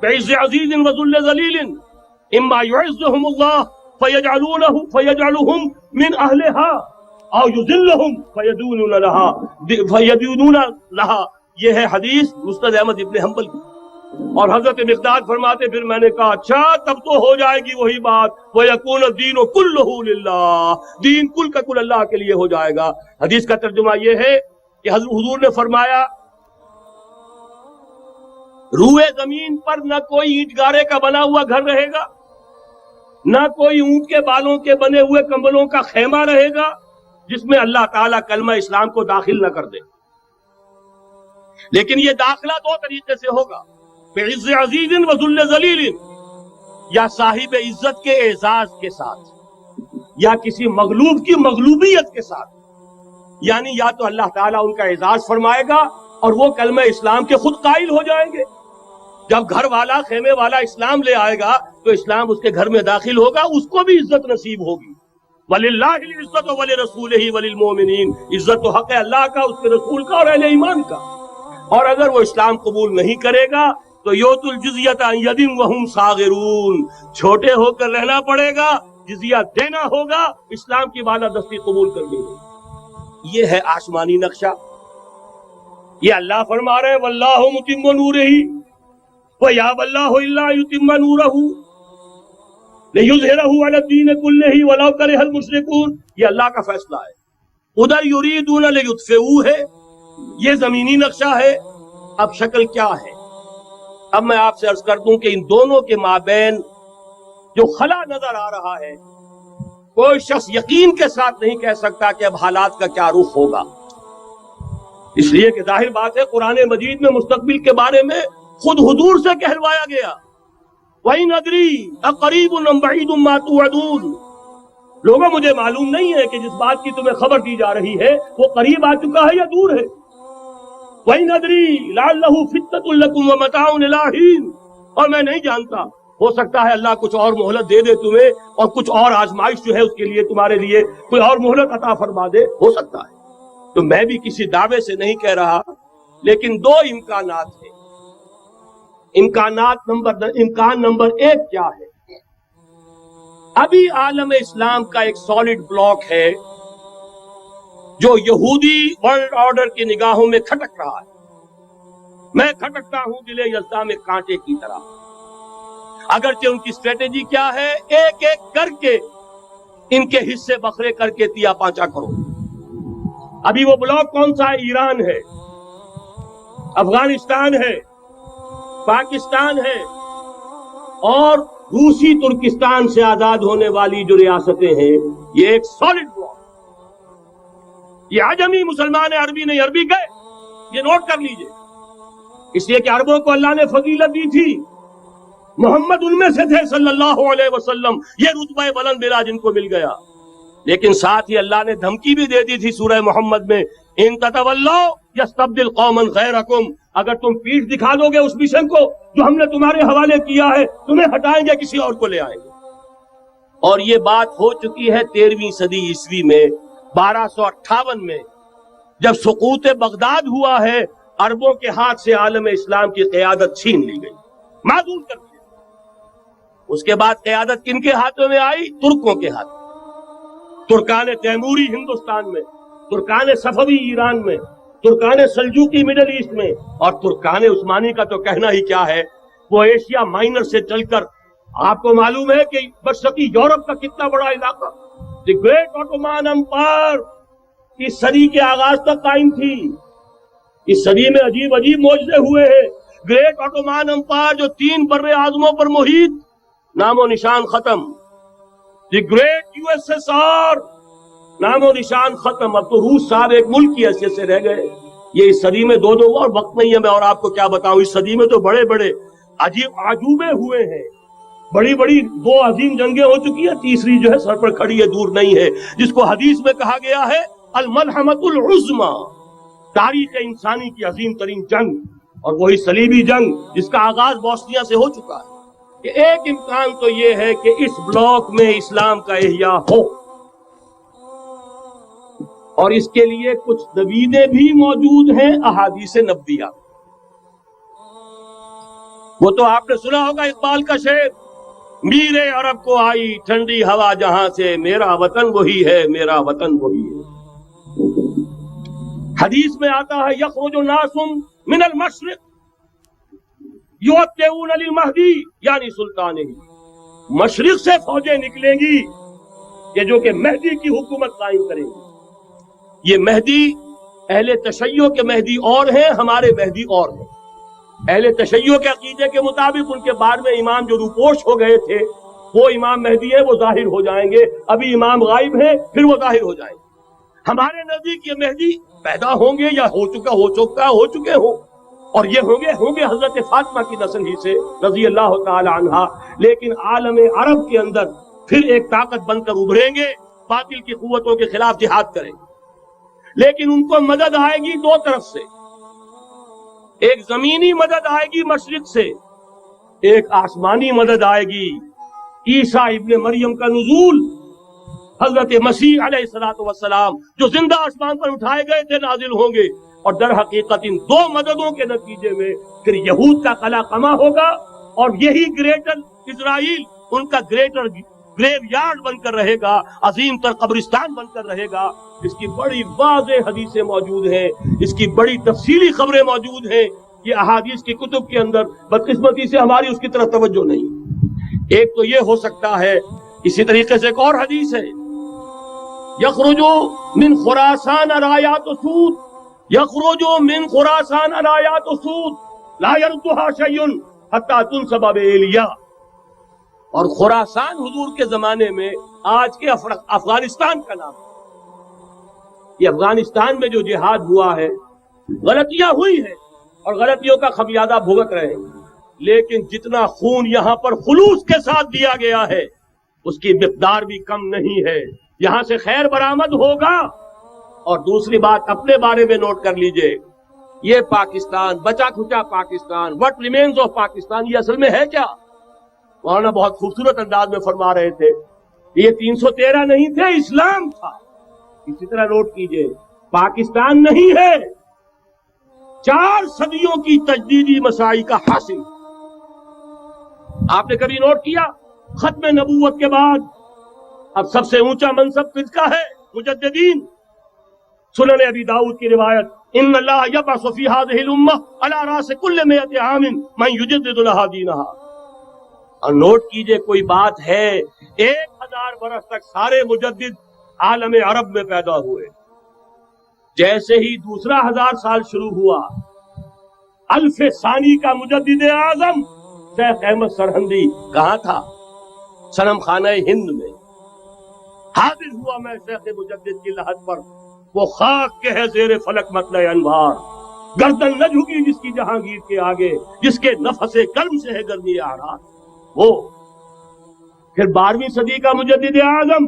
بعز عزيز وذل ذليل، اما يعزهم الله فيجعلهم من اهلها او يذلهم فيدينون لها۔ یہ ہے حدیث مسند احمد ابن حنبل کی۔ اور حضرت مقداد فرماتے پھر میں نے کہا اچھا تب تو ہو جائے گی وہی بات، وَيَكُونَ الدِّينُ كُلُّهُ لِلَّهِ، دین کل کا کل اللہ کے لیے ہو جائے گا۔ حدیث کا ترجمہ یہ ہے کہ حضور نے فرمایا، روئے زمین پر نہ کوئی اینٹ گارے کا بنا ہوا گھر رہے گا، نہ کوئی اونٹ کے بالوں کے بنے ہوئے کمبلوں کا خیمہ رہے گا جس میں اللہ تعالیٰ کلمہ اسلام کو داخل نہ کر دے۔ لیکن یہ داخلہ دو طریقے سے ہوگا، بعز عزیز و ذل ذلیل، یا صاحب عزت کے اعزاز کے ساتھ، یا کسی مغلوب کی مغلوبیت کے ساتھ، یعنی یا تو اللہ تعالیٰ ان کا اعزاز فرمائے گا اور وہ کلمہ اسلام کے خود قائل ہو جائیں گے۔ جب گھر والا خیمے والا اسلام لے آئے گا تو اسلام اس کے گھر میں داخل ہوگا، اس کو بھی عزت نصیب ہوگی۔ وَلِلَّهِ الْعِزَّةُ وَلِرَسُولِهِ وَلِلْمُؤْمِنِينَ، عزت و حق ہے اللہ کا، اس کے رسول کا اور اہل ایمان کا۔ اور اگر وہ اسلام قبول نہیں کرے گا تو یوت الجزیۃ عن ید وہم صاغرون، چھوٹے ہو کر رہنا پڑے گا، جزیہ دینا ہوگا، اسلام کی بالادستی قبول کرنی ہوگی۔ یہ ہے آسمانی نقشہ۔ یہ اللہ فرما رہے واللہ متم نورہ وَيَأْبَى اللَّهُ إِلَّا يُتِمَّ نُورَهُ لِيُظْهِرَهُ عَلَى الدِّينِ كُلِّهِ وَلَوْ كَرِهَ الْمُشْرِكُونَ۔ یہ اللہ کا فیصلہ ہے۔ ادھر یریدون لیطفئوا ہے، یہ زمینی نقشہ ہے۔ اب شکل کیا ہے؟ اب میں آپ سے عرض کر دوں کہ ان دونوں کے مابین جو خلا نظر آ رہا ہے، کوئی شخص یقین کے ساتھ نہیں کہہ سکتا کہ اب حالات کا کیا رخ ہوگا، اس لیے کہ ظاہر بات ہے قرآن مجید میں مستقبل کے بارے میں خود حضور سے کہلوایا گیا، وَإِنْ أَدْرِي أَقَرِيبٌ أَمْ بَعِيدٌ مَا تُوعَدُونَ۔ لوگوں مجھے معلوم نہیں ہے کہ جس بات کی تمہیں خبر دی جا رہی ہے وہ قریب آ چکا ہے یا دور ہے۔ وَإِنْ أَدْرِي لَعَلَّهُ فِتْنَةٌ لَكُمْ وَمَتَاعٌ إِلَىٰ حِينٍ، اور میں نہیں جانتا، ہو سکتا ہے اللہ کچھ اور مہلت دے دے تمہیں، اور کچھ اور آزمائش جو ہے اس کے لیے تمہارے لیے کوئی اور مہلت عطا فرما دے، ہو سکتا ہے۔ تو میں بھی کسی دعوے سے نہیں کہہ رہا، لیکن دو امکانات ہیں۔ امکان نمبر ایک کیا ہے؟ ابھی عالم اسلام کا ایک سالڈ بلاک ہے جو یہودی ورلڈ آرڈر کی نگاہوں میں کھٹک رہا ہے۔ میں کھٹکتا ہوں دل یزداں میں کانٹے کی طرح۔ اگرچہ ان کی اسٹریٹجی کیا ہے؟ ایک ایک کر کے ان کے حصے بکھرے کر کے تیا پانچا کرو۔ ابھی وہ بلاک کون سا ہے؟ ایران ہے، افغانستان ہے، پاکستان ہے، اور روسی ترکستان سے آزاد ہونے والی جو ریاستیں ہیں، یہ ایک سالڈ بلاک۔ یہ عجمی مسلمان عربی نہیں، عربی گئے، یہ نوٹ کر لیجئے، اس لیے کہ عربوں کو اللہ نے فضیلت دی تھی، محمد ان میں سے تھے صلی اللہ علیہ وسلم، یہ رتبہ بلند ملا جن کو مل گیا۔ لیکن ساتھ ہی اللہ نے دھمکی بھی دے دی تھی سورہ محمد میں ان تتولوا یستبدل قوما غیرکم، اگر تم پیٹھ دکھا دو گے اس مشن کو جو ہم نے تمہارے حوالے کیا ہے، تمہیں ہٹائیں گے، کسی اور کو لے آئیں گے۔ اور یہ بات ہو چکی ہے 13ویں صدی عیسوی میں، 1258 میں، جب سقوط بغداد ہوا ہے، عربوں کے ہاتھ سے عالم اسلام کی قیادت چھین لی گئی، معذور کر دیا۔ اس کے بعد قیادت کن کے ہاتھوں میں آئی؟ ترکوں کے ہاتھ، ترکان تیموری ہندوستان میں، ترکان صفوی ایران میں، ترکان سلجوقی مڈل ایسٹ میں، اور ترکان عثمانی کا تو کہنا ہی کیا ہے، وہ ایشیا مائنر سے چل کر آپ کو معلوم ہے کہ مشرقی یورپ کا کتنا بڑا علاقہ، دی گریٹ آٹومان امپائر اس صدی کے آغاز تک قائم تھی۔ اس صدی میں عجیب عجیب معجزے ہوئے ہیں۔ گریٹ آٹومان امپائر جو 3 بر اعظموں پر محیط، نام و نشان ختم۔ The great U S S R, نام و نشان ختم۔ اب تو روس صاحب ایک ملک کی حیثیت سے رہ گئے۔ یہ اس صدی میں دو اور وقت نہیں ہے میں اور آپ کو کیا بتاؤں، اس صدی میں تو بڑے بڑے عجیب عجوبے ہوئے ہیں، بڑی بڑی 2 عظیم جنگیں ہو چکی ہیں، تیسری جو ہے سر پر کھڑی ہے، دور نہیں ہے، جس کو حدیث میں کہا گیا ہے الملحمۃ العظمی، تاریخ انسانی کی عظیم ترین جنگ، اور وہی صلیبی جنگ جس کا آغاز بوسنیا سے ہو چکا ہے۔ کہ ایک امکان تو یہ ہے کہ اس بلاک میں اسلام کا احیاء ہو، اور اس کے لیے کچھ دلیلیں بھی موجود ہیں احادیث نبویہ۔ وہ تو آپ نے سنا ہوگا اقبال کا شعر، میرے عرب کو آئی ٹھنڈی ہوا جہاں سے، میرا وطن وہی ہے، میرا وطن وہی ہے۔ حدیث میں آتا ہے یخرج ناس من المشرق یوتئون للمہدی، یعنی سلطان ہی، مشرق سے فوجیں نکلیں گی کہ جو کہ مہدی کی حکومت قائم کریں گی۔ یہ مہدی اہل تشیع کے مہدی اور ہیں، ہمارے مہدی اور ہیں۔ اہل تشیع کے عقیدے کے مطابق ان کے بعد میں امام جو روپوش ہو گئے تھے وہ امام مہدی ہیں، وہ ظاہر ہو جائیں گے، ابھی امام غائب ہیں، پھر وہ ظاہر ہو جائیں گے۔ ہمارے نزدیک یہ مہدی پیدا ہوں گے یا ہو چکے ہوں، اور یہ ہوں گے حضرت فاطمہ کی نسل ہی سے رضی اللہ تعالی عنہا، لیکن عالم عرب کے اندر پھر ایک طاقت بن کر ابھریں گے، باطل کی قوتوں کے خلاف جہاد کریں گے، لیکن ان کو مدد آئے گی 2 طرف سے، ایک زمینی مدد آئے گی مشرق سے، ایک آسمانی مدد آئے گی۔ عیسیٰ ابن مریم کا نزول، حضرت مسیح علیہ السلام جو زندہ آسمان پر اٹھائے گئے تھے نازل ہوں گے، اور در حقیقت ان 2 مددوں کے نتیجے میں پھر یہود کا قلع قمع ہوگا، اور یہی گریٹر اسرائیل ان کا گریٹر گریو یارڈ بن کر رہے گا، عظیم تر قبرستان بن کر رہے گا۔ اس کی بڑی واضح حدیثیں موجود ہیں، اس کی بڑی تفصیلی خبریں موجود ہیں، یہ احادیث کی کتب کے اندر، بدقسمتی سے ہماری اس کی طرف توجہ نہیں۔ ایک تو یہ ہو سکتا ہے، اسی طریقے سے ایک اور حدیث ہے، یخرج من خراسان رایات سود، یخرج من خراسان رایات سود لا يردها شیء حتی تنصب بإیلیا۔ اور خراسان حضور کے زمانے میں آج کے افغانستان کا نام ہے۔ یہ افغانستان میں جو جہاد ہوا ہے، غلطیاں ہوئی ہیں اور غلطیوں کا خمیازہ بھگت رہے ہیں، لیکن جتنا خون یہاں پر خلوص کے ساتھ دیا گیا ہے اس کی مقدار بھی کم نہیں ہے۔ یہاں سے خیر برآمد ہوگا۔ اور دوسری بات اپنے بارے میں نوٹ کر لیجئے، یہ پاکستان، بچا کھچا Pakistan, what remains of Pakistan, یہ اصل میں ہے کیا؟ مولانا بہت خوبصورت انداز میں فرما رہے تھے، یہ 313 نہیں تھے، اسلام تھا۔ اسی طرح نوٹ کیجئے، پاکستان نہیں ہے، 4 صدیوں کی تجدیدی مساعی کا حاصل۔ آپ نے کبھی نوٹ کیا ختم نبوت کے بعد اب سب سے اونچا منصب کس کا ہے؟ مجددین۔ سنن ابی داؤد کی روایت، ان اللہ یبعث فی هذه الامہ علی راس کل 100 عام من یجدد لها دینها۔ اور نوٹ کیجئے، کوئی بات ہے 1000 برس تک سارے مجدد عالم عرب میں پیدا ہوئے، جیسے ہی دوسرا 1000 سال شروع ہوا، الف ثانی کا مجدد اعظم شیخ احمد سرہندی کہاں تھا؟ صنم خانہ ہند میں حاضر ہوا۔ میں شیخ مجدد کی لحد پر، وہ خاک کے ہے زیر فلک مطلع انوار، گردن نہ جھکی جس کی جہانگیر کے آگے، جس کے نفس قلم سے ہے گرمی آرات۔ وہ پھر 12ویں صدی کا مجدد اعظم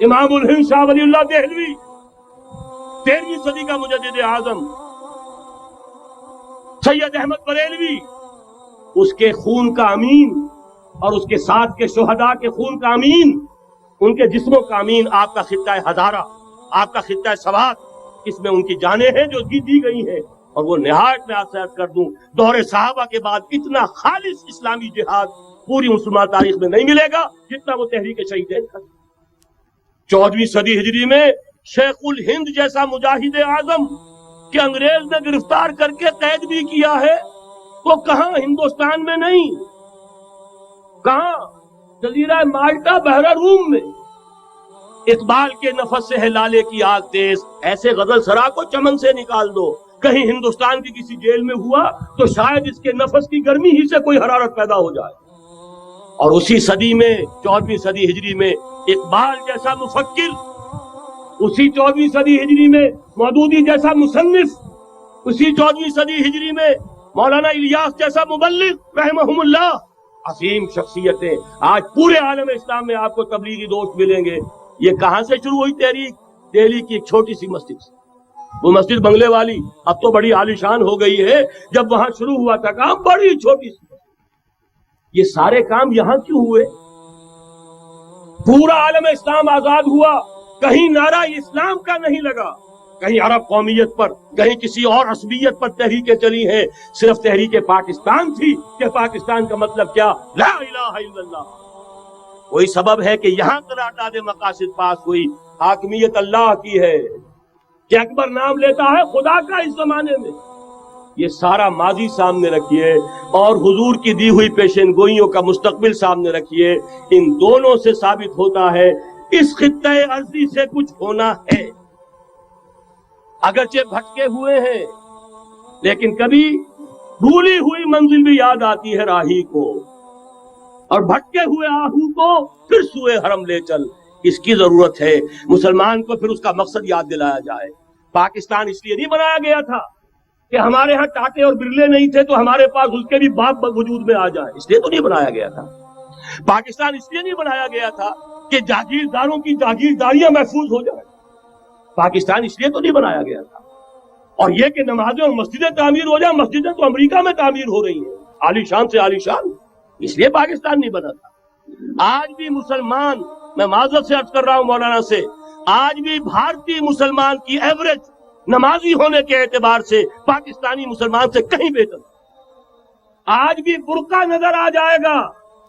امام الہند شاہ ولی اللہ دہلوی، 13ویں صدی کا مجدد اعظم سید احمد بریلوی، اس کے خون کا امین اور اس کے ساتھ کے شہداء کے خون کا امین، ان کے جسموں کا امین آپ کا خطہ ہزارہ، آپ کا خطہ سوات، اس میں ان کی جانیں ہیں جو دی گئی ہیں. اور وہ نہایت میں آپ سے عرض کر دوں، دور صحابہ کے بعد اتنا خالص اسلامی جہاد پوری مسلمان تاریخ میں نہیں ملے گا جتنا وہ تحریک شہیدین کا. 14ویں صدی ہجری میں شیخ الہند جیسا مجاہد اعظم کہ انگریز نے گرفتار کر کے قید بھی کیا ہے، تو کہاں ہندوستان میں نہیں، کہاں جزیرہ مالٹا بحر روم میں. اقبال کے نفس سے ہے لالے کی آگ تیز، ایسے غزل سرا کو چمن سے نکال دو. کہیں ہندوستان کی کسی جیل میں ہوا تو شاید اس کے نفس کی گرمی ہی سے کوئی حرارت پیدا ہو جائے. اور اسی صدی میں 14ویں صدی ہجری میں اقبال جیسا مفکر، اسی 14ویں صدی ہجری میں مودودی جیسا مصنف، اسی 14ویں صدی ہجری میں مولانا الیاس جیسا مبلغ رحمہم اللہ، عظیم شخصیتیں آج پورے عالم اسلام میں آپ کو تبلیغی دوست ملیں گے. یہ کہاں سے شروع ہوئی تحریک؟ دہلی کی ایک چھوٹی سی مسجد سے. وہ مسجد بنگلے والی اب تو بڑی عالیشان ہو گئی ہے، جب وہاں شروع ہوا تھا کام بڑی چھوٹی سی. یہ سارے کام یہاں کیوں ہوئے؟ پورا عالم اسلام آزاد ہوا، کہیں نعرہ اسلام کا نہیں لگا، کہیں عرب قومیت پر، کہیں کسی اور عصبیت پر تحریکیں چلی ہیں. صرف تحریک پاکستان تھی کہ پاکستان کا مطلب کیا؟ لا الہ الا اللہ. وہی سبب ہے کہ یہاں قرارداد مقاصد پاس ہوئی. حاکمیت اللہ کی ہے کہ اکبر نام لیتا ہے خدا کا اس زمانے میں. یہ سارا ماضی سامنے رکھیے اور حضور کی دی ہوئی پیشن گوئیوں کا مستقبل سامنے رکھیے. ان دونوں سے ثابت ہوتا ہے اس خطہ ارضی سے کچھ ہونا ہے. اگرچہ بھٹکے ہوئے ہیں لیکن کبھی بھولی ہوئی منزل بھی یاد آتی ہے راہی کو، اور بھٹکے ہوئے آہو کو پھر سوئے حرم لے چل. اس کی ضرورت ہے مسلمان کو پھر اس کا مقصد یاد دلایا جائے. پاکستان اس لیے نہیں بنایا گیا تھا کہ ہمارے ہاں ٹاٹے اور برلے نہیں تھے تو ہمارے پاس اس کے بھی باپ وجود میں آ جائے، اس لیے تو نہیں بنایا گیا تھا. پاکستان اس لیے نہیں بنایا گیا تھا کہ جاگیرداروں کی جاگیرداریاں محفوظ ہو جائیں. پاکستان اس لیے تو نہیں بنایا گیا تھا. اور یہ کہ نمازیں اور مسجدیں تعمیر ہو جائیں، مسجدیں تو امریکہ میں تعمیر ہو رہی ہیں عالی شان سے عالی شان، اس لیے پاکستان نہیں بنا تھا. آج بھی مسلمان، میں معذرت سے عرض کر رہا ہوں مولانا سے، آج بھی بھارتی مسلمان کی ایوریج نمازی ہونے کے اعتبار سے پاکستانی مسلمان سے کہیں بہتر. آج بھی برقع نظر آ جائے گا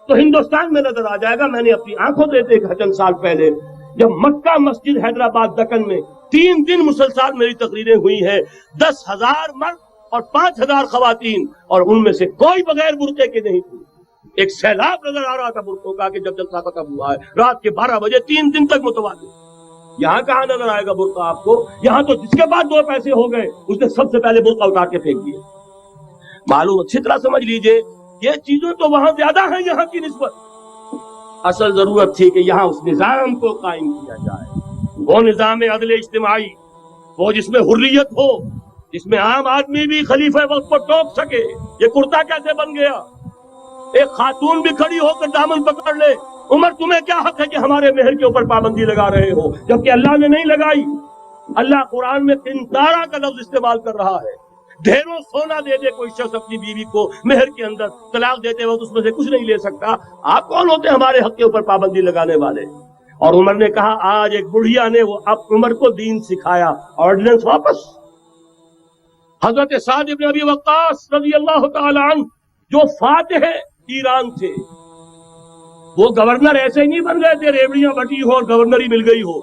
تو ہندوستان میں نظر آ جائے گا. میں نے اپنی آنکھوں سے دیکھا چند سال پہلے جب مکہ مسجد حیدرآباد دکن میں 3 دن مسلسل میری تقریریں ہوئی ہیں، 10,000 مرد اور 5,000 خواتین، اور ان میں سے کوئی بغیر برقعے کے نہیں تھی. ایک سیلاب نظر آ رہا تھا برقعوں کا کہ جب جلسہ ختم ہوا ہے رات کے 12 بجے 3 دن تک متواتر. یہاں کہاں نظر آئے گا برقع آپ کو؟ یہاں تو جس کے بعد 2 پیسے ہو گئے اس نے سب سے پہلے برقع اتار کے پھینک دیے. معلوم اچھی طرح سمجھ لیجئے یہ چیزیں تو وہاں زیادہ ہیں یہاں کی نسبت. اصل ضرورت تھی کہ یہاں اس نظام کو قائم کیا جائے، وہ نظام عدل اجتماعی، وہ جس میں حریت ہو، جس میں عام آدمی بھی خلیفہ وقت کو ٹوک سکے. یہ کرتا کیسے بن گیا؟ ایک خاتون بھی کھڑی ہو کر دامن پکڑ لے، عمر تمہیں کیا حق ہے کہ ہمارے مہر کے اوپر پابندی لگا رہے ہو، جبکہ اللہ نے نہیں لگائی. اللہ قرآن میں قنطارہ کا لفظ استعمال کر رہا ہے. ڈھیروں سونا دے دے کوئی شخص اپنی بیوی کو مہر کے اندر، طلاق دیتے وقت اس میں سے کچھ نہیں لے سکتا. آپ کون ہوتے ہیں ہمارے حق کے اوپر پابندی لگانے والے؟ اور عمر نے کہا آج ایک بڑھیا نے وہ اب عمر کو دین سکھایا، آرڈیننس واپس. حضرت سعد بن ابی وقاص رضی اللہ تعالی عنہ جو فاتح ایران تھے، وہ گورنر ایسے ہی نہیں بن گئے تھے ریوڑیاں بٹی ہو اور گورنری مل گئی ہو.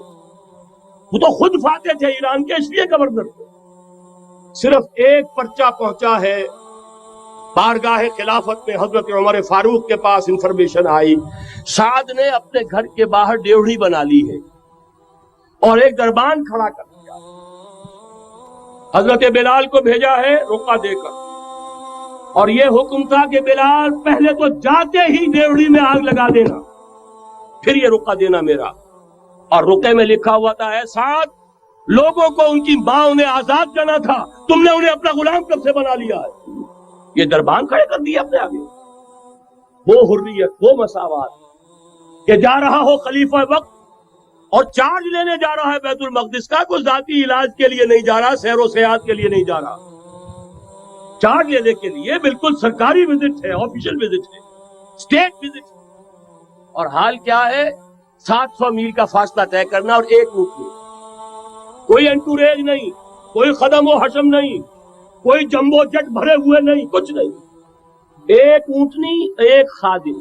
وہ تو خود فاتح تھے ایران کے، اس لیے گورنر تھے. صرف ایک پرچہ پہنچا ہے بارگاہ خلافت میں، حضرت عمر فاروق کے پاس انفارمیشن آئی سعد نے اپنے گھر کے باہر ڈیوڑی بنا لی ہے اور ایک دربان کھڑا کر دیا. حضرت بلال کو بھیجا ہے رقعہ دے کر، اور یہ حکم تھا کہ بلال پہلے تو جاتے ہی ڈیوڑی میں آگ لگا دینا، پھر یہ رقعہ دینا میرا. اور رقعے میں لکھا ہوا تھا اے سعد، لوگوں کو ان کی ماں نے آزاد جانا تھا، تم نے انہیں اپنا غلام کب سے بنا لیا ہے. یہ دربان کھڑے کر دیا اپنے آگے. وہ حریت، وہ مساوات کہ جا رہا ہو خلیفہ وقت اور چارج لینے جا رہا ہے بیت المقدس کا، کوئی ذاتی علاج کے لیے نہیں جا رہا، سیر و سیاحت کے لیے نہیں جا رہا، چارج لینے کے لیے بالکل سرکاری وزٹ ہے، آفیشل وزٹ ہے، اسٹیٹ وزٹ ہے۔ اور حال کیا ہے؟ 700 میل کا فاصلہ طے کرنا اور ایک اونٹ میں، کوئی انٹوریج نہیں، کوئی خدم و حشم نہیں، کوئی جمبو جٹ بھرے ہوئے نہیں، کچھ نہیں، ایک اونٹنی ایک خادم۔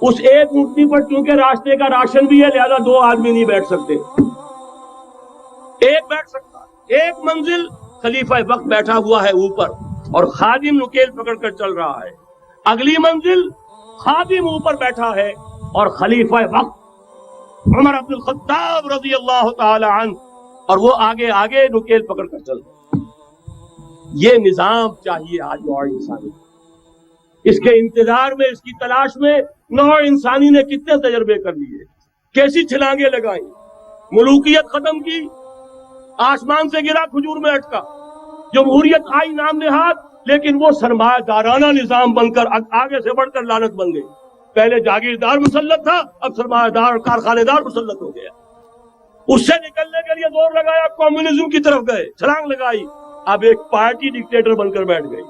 اس ایک اونٹنی پر چونکہ راستے کا راشن بھی ہے لہذا 2 آدمی نہیں بیٹھ سکتے، ایک بیٹھ سکتا، ایک منزل خلیفہ وقت بیٹھا ہوا ہے اوپر اور خادم نکیل پکڑ کر چل رہا ہے، اگلی منزل خادم اوپر بیٹھا ہے اور خلیفہ وقت عمر بن الخطاب رضی اللہ تعالی عنہ اور وہ آگے آگے نکیل پکڑ کر چل رہا ہے۔ یہ نظام چاہیے آج نوع انسانی، اس کے انتظار میں، اس کی تلاش میں نوع انسانی نے کتنے تجربے کر لیے، کیسی چھلانگیں لگائیں، ملوکیت ختم کی، آسمان سے گرا کھجور میں اٹکا، جمہوریت آئی نام نہاد، لیکن وہ سرمایہ دارانہ نظام بن کر آگے سے بڑھ کر لعنت بن گئی۔ پہلے جاگیردار مسلط تھا، اب سرمایہ دار اور کارخانے دار مسلط ہو گیا۔ اس سے نکلنے کے لیے زور لگایا، کمیونزم کی طرف گئے، چھلانگ لگائی، اب ایک پارٹی ڈکٹیٹر بن کر بیٹھ گئی۔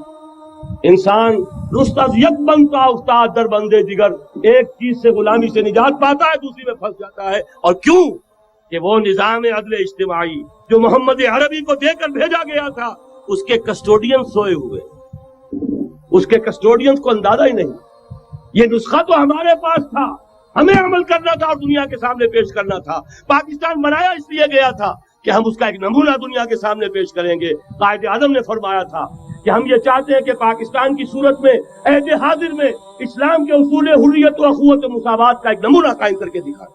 انسان رست از یک بنتا افتاد در بندے دیگر، ایک چیز سے غلامی سے نجات پاتا ہے، دوسری میں پھنس جاتا ہے۔ اور کیوں؟ کہ وہ نظام عدل اجتماعی جو محمد عربی کو دے کر بھیجا گیا تھا، اس کے کسٹوڈین سوئے ہوئے، اس کے کسٹوڈین کو اندازہ ہی نہیں۔ یہ نسخہ تو ہمارے پاس تھا، ہمیں عمل کرنا تھا اور دنیا کے سامنے پیش کرنا تھا۔ پاکستان بنایا اس لیے گیا تھا کہ ہم اس کا ایک نمونہ دنیا کے سامنے پیش کریں گے۔ قائد اعظم نے فرمایا تھا کہ ہم یہ چاہتے ہیں کہ پاکستان کی صورت میں عہد حاضر میں اسلام کے اصول حریت و اخوت و مساوات کا ایک نمونہ قائم کر کے دکھائیں۔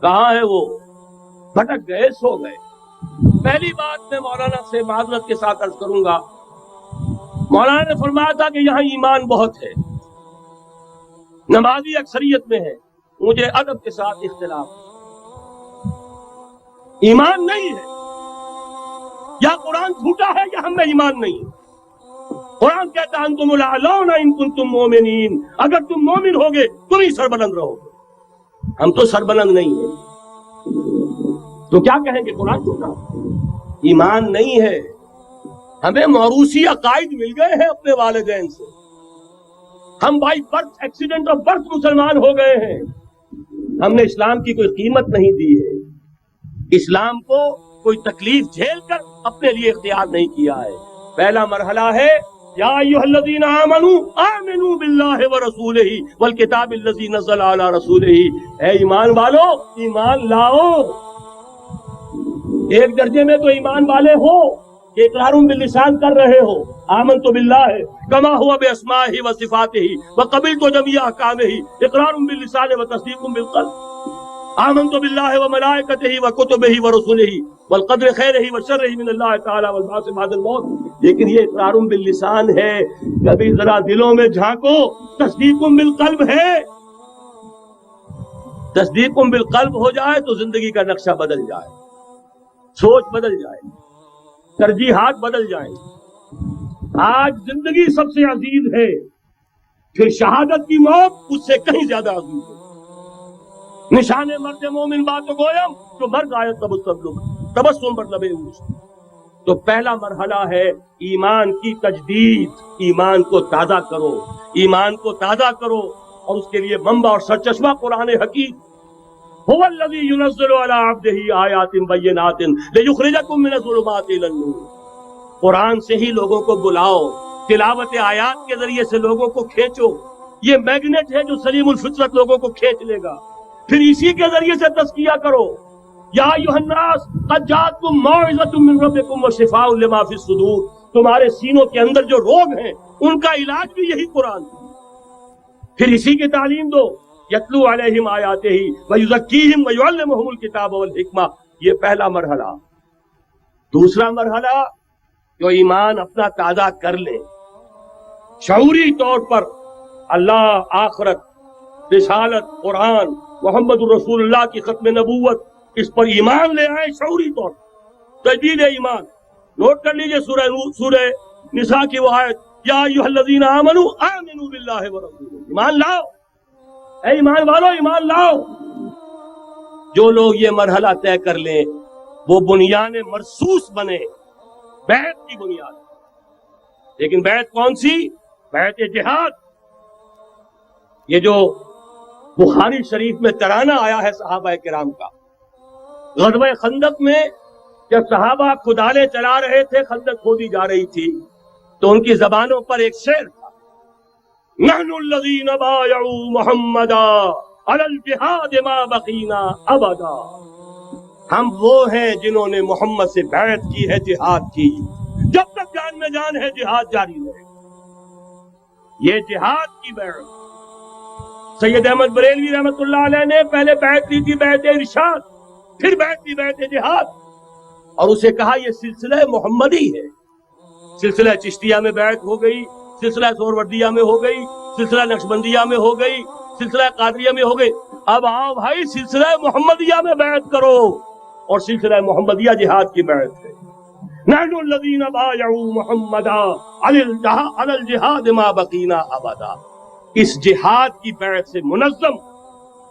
کہاں ہے وہ؟ بھٹک گئے، سو گئے۔ پہلی بات میں مولانا سے معذرت کے ساتھ عرض کروں گا، مولانا نے فرمایا تھا کہ یہاں ایمان بہت ہے، نمازی اکثریت میں ہے، مجھے ادب کے ساتھ اختلاف، ایمان نہیں ہے، یا قرآن جھوٹا ہے یا ہم میں ایمان نہیں ہے۔ قرآن کہتا ہے انتم الاعلون ان کنتم مومنین، اگر تم مومن ہوگے تم ہی سربلند رہو گے، ہم تو سربلند نہیں ہیں، تو کیا کہیں گے؟ قرآن جھوٹا، ایمان نہیں ہے۔ ہمیں موروثی عقائد مل گئے ہیں اپنے والدین سے، ہم by birth, accident of birth مسلمان ہو گئے ہیں، ہم نے اسلام کی کوئی قیمت نہیں دی ہے، اسلام کو کوئی تکلیف جھیل کر اپنے لیے اختیار نہیں کیا ہے۔ پہلا مرحلہ ہے یا ایھا الذین آمنوا آمنوا باللہ ورسولہ والکتاب الذی نزل علی رسولہ، اے ایمان والو ایمان لاؤ۔ ایک درجے میں تو ایمان والے ہو کہ اقرار باللسان کر رہے ہو، آمنت باللہ کما ہوا باسمائہ وصفاتہ وقبلت جمیع احکامہ، اقرار باللسان وتصدیق بالقلب، آمنت باللہ وملائکتہ وکتبہ ورسلہ والقدر خیرہ وشرہ من اللہ تعالی والبعث بعد الموت۔ لیکن یہ اقرار باللسان ہے، کبھی ذرا دلوں میں جھانکو، تصدیق بالقلب ہے۔ تصدیق بالقلب ہو جائے تو زندگی کا نقشہ بدل جائے، سوچ بدل جائے، ترجیحات بدل جائیں۔ آج زندگی سب سے عزیز ہے، پھر شہادت کی موت اس سے کہیں زیادہ عزیز ہے۔ نشان مرد مومن بات گویم جو مرد آیت تبسم پر لبے اوش۔ تو پہلا مرحلہ ہے ایمان کی تجدید، ایمان کو تازہ کرو، ایمان کو تازہ کرو، اور اس کے لیے منبع اور سرچشمہ قرآن حکیم۔ هو الذی ينزل علی عبدہ آیات بینات لیخرجکم من الظلمات الی النور۔ قرآن سے ہی لوگوں کو بلاؤ، تلاوت آیات کے ذریعے سے لوگوں کو کھینچو، یہ میگنیٹ ہے جو سلیم الفطرت لوگوں کو کھینچ لے گا، پھر اسی کے ذریعے سے تزکیہ کرو۔ یا ایھا الناس قد جاءتکم موعظۃ من ربکم وشفاء لما فی الصدور، تمہارے سینوں کے اندر جو روگ ہیں ان کا علاج بھی یہی قرآن ہے، پھر اسی کی تعلیم دو۔ یتلو علیہم آیاتہ ویزکیہم ویعلمہم الکتاب والحکمہ، یہ پہلا مرحلہ۔ دوسرا مرحلہ جو ایمان اپنا تازہ کر لے، شعوری طور پر اللہ، آخرت، رسالت، قرآن، محمد الرسول اللہ کی ختم نبوت، اس پر ایمان لے آئے شعوری طور پر، تجدید ایمان۔ نوٹ کر لیجئے سورہ نساء کی وہ آیت، یا ایھا الذین آمنوا آمنوا باللہ ورسولہ، ایمان لاؤ، اے ایمان والو ایمان لاؤ۔ جو لوگ یہ مرحلہ طے کر لیں وہ بنیان مرصوص بنے بیعت کی بنیاد. لیکن بیعت کون سی؟ بیعت جہاد. یہ جو بخاری شریف میں ترانہ آیا ہے صحابہ کرام کا غزوہ خندق میں، جب صحابہ کدالیں چلا رہے تھے، خندق کھودی جا رہی تھی، تو ان کی زبانوں پر ایک شعر تھا، نحن الذین بایعوا محمدا علی الجہاد ما بقینا ابدا. ہم وہ ہیں جنہوں نے محمد سے بیعت کی ہے جہاد کی، جب تک جان میں جان ہے جہاد جاری رہے. یہ جہاد کی بیعت. سید احمد بریلوی رحمۃ اللہ علیہ نے پہلے بیعت لی تھی بیعت ارشاد، پھر بیعت لی بیعت جہاد، اور اسے کہا یہ سلسلہ محمدی ہے. سلسلہ چشتیہ میں بیعت ہو گئی، سلسلہ سہروردیہ میں ہو گئی، سلسلہ نقشبندیہ میں ہو گئی، سلسلہ قادریہ میں ہو گئی. اب آؤ بھائی سلسلہ محمدیہ میں بیعت کرو، اور سلسلہ محمدیہ جہاد کی بیعت ہے. نحن الذین بایعوا محمدا علی الجہاد ما بقینا ابدا. اس جہاد کی بیعت سے منظم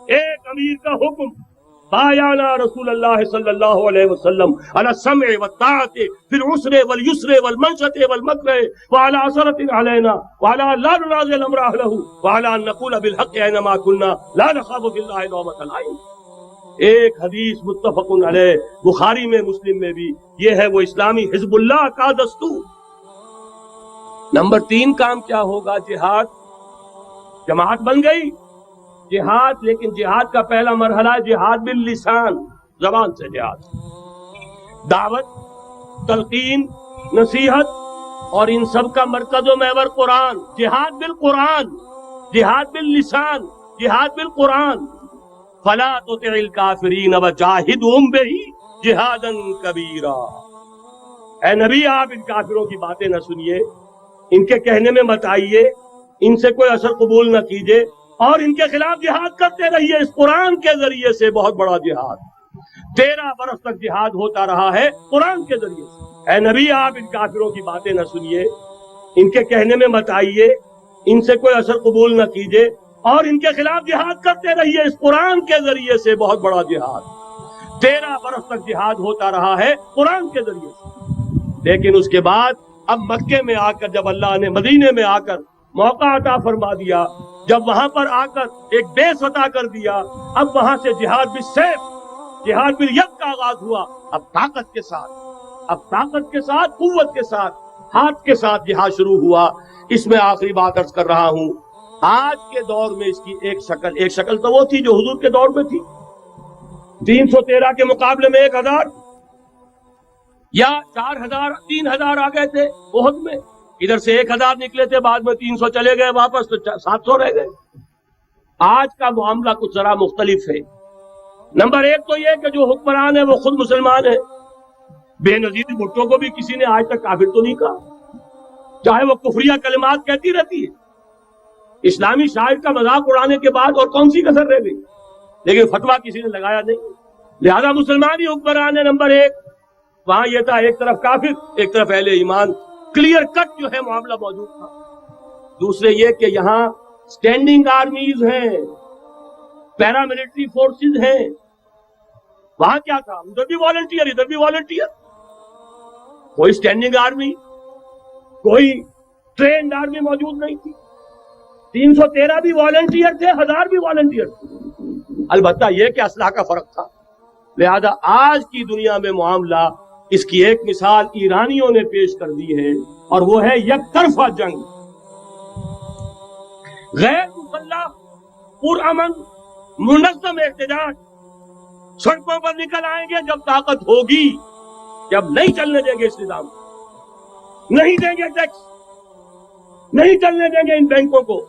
ایک امیر کا حکم، بایعنا رسول اللہ صلی اللہ علیہ وسلم علی السمع والطاعۃ فی العسر والیسر والمنشط والمکرہ وعلی عثرۃ علینا وعلی لا ننازع الامر اہلہ وعلی ان نقول بالحق اینما کنا لا نخاف فی اللہ لومۃ لائم. ایک حدیث متفق علیہ، بخاری میں مسلم میں بھی. یہ ہے وہ اسلامی حزب اللہ کا دستور. نمبر 3 کام کیا ہوگا؟ جہاد. جماعت بن گئی جہاد، لیکن جہاد کا پہلا مرحلہ ہے جہاد باللسان، زبان سے جہاد. دعوت، تلقین، نصیحت، اور ان سب کا مرکز و محور قرآن. جہاد بالقرآن، جہاد باللسان، جہاد بالقرآن. فلا تطع الکافرین وجاہدہم بہ جہادا کبیرا. اے نبی آپ ان کافروں کی باتیں نہ سنیے، ان کے کہنے میں مت آئیے، ان سے کوئی اثر قبول نہ کیجیے، اور ان کے خلاف جہاد کرتے رہیے اس قرآن کے ذریعے سے. بہت بڑا جہاد 13 برس تک جہاد ہوتا رہا ہے قرآن کے ذریعے سے. اے نبی آپ ان کافروں کی باتیں نہ سنیے، ان کے کہنے میں مت آئیے، ان سے کوئی اثر قبول نہ کیجیے، اور ان کے خلاف جہاد کرتے رہیے اس قرآن کے ذریعے سے. بہت بڑا جہاد 13 برس تک جہاد ہوتا رہا ہے قرآن کے ذریعے سے. لیکن اس کے بعد اب مکے میں آ کر، جب اللہ نے مدینے میں آ کر موقع عطا فرما دیا، جب وہاں پر آ کر ایک بیس عطا کر دیا، اب وہاں سے جہاد بالسیف، جہاد بالید کا آغاز ہوا. اب طاقت کے ساتھ، اب طاقت کے ساتھ، قوت کے ساتھ، ہاتھ کے ساتھ جہاد شروع ہوا. اس میں آخری بات عرض کر رہا ہوں، آج کے دور میں اس کی ایک شکل تو وہ تھی جو حضور کے دور میں تھی. 313 کے مقابلے میں 1000 یا 4000 3000 آ گئے تھے احد میں. ادھر سے 1000 نکلے تھے، بعد میں 300 چلے گئے واپس، تو 700 رہ گئے. آج کا معاملہ کچھ ذرا مختلف ہے. نمبر 1 تو یہ کہ جو حکمران ہے وہ خود مسلمان ہے. بے نظیر بھٹو کو بھی کسی نے آج تک کافر تو نہیں کہا، چاہے وہ کفریہ کلمات کہتی رہتی ہے. اسلامی شاعر کا مذاق اڑانے کے بعد اور کون سی کسر رہ گئی؟ لیکن فتویٰ کسی نے لگایا نہیں. لہذا مسلمان ہی حکمران ہے. نمبر 1 وہاں یہ تھا، ایک طرف کافر، ایک طرف اہل ایمان. کلیئر کٹ جو ہے معاملہ موجود تھا. دوسرے یہ کہ یہاں سٹینڈنگ آرمیز ہیں، پیراملٹری فورسز ہیں. وہاں کیا تھا؟ ادھر بھی والنٹیئر، ادھر بھی والنٹیئر. کوئی سٹینڈنگ آرمی، کوئی ٹرینڈ آرمی موجود نہیں تھی. 313 بھی والنٹیئر تھے، 1000 بھی والنٹیئر تھے. البتہ یہ کہ اسلحہ کا فرق تھا. لہذا آج کی دنیا میں معاملہ، اس کی ایک مثال ایرانیوں نے پیش کر دی ہے، اور وہ ہے یک طرفہ جنگ. غیر مسلح، پرامن، منظم احتجاج. سڑکوں پر نکل آئیں گے جب طاقت ہوگی، جب نہیں چلنے دیں گے اس نظام کو، نہیں دیں گے ٹیکس، نہیں چلنے دیں گے ان بینکوں کو.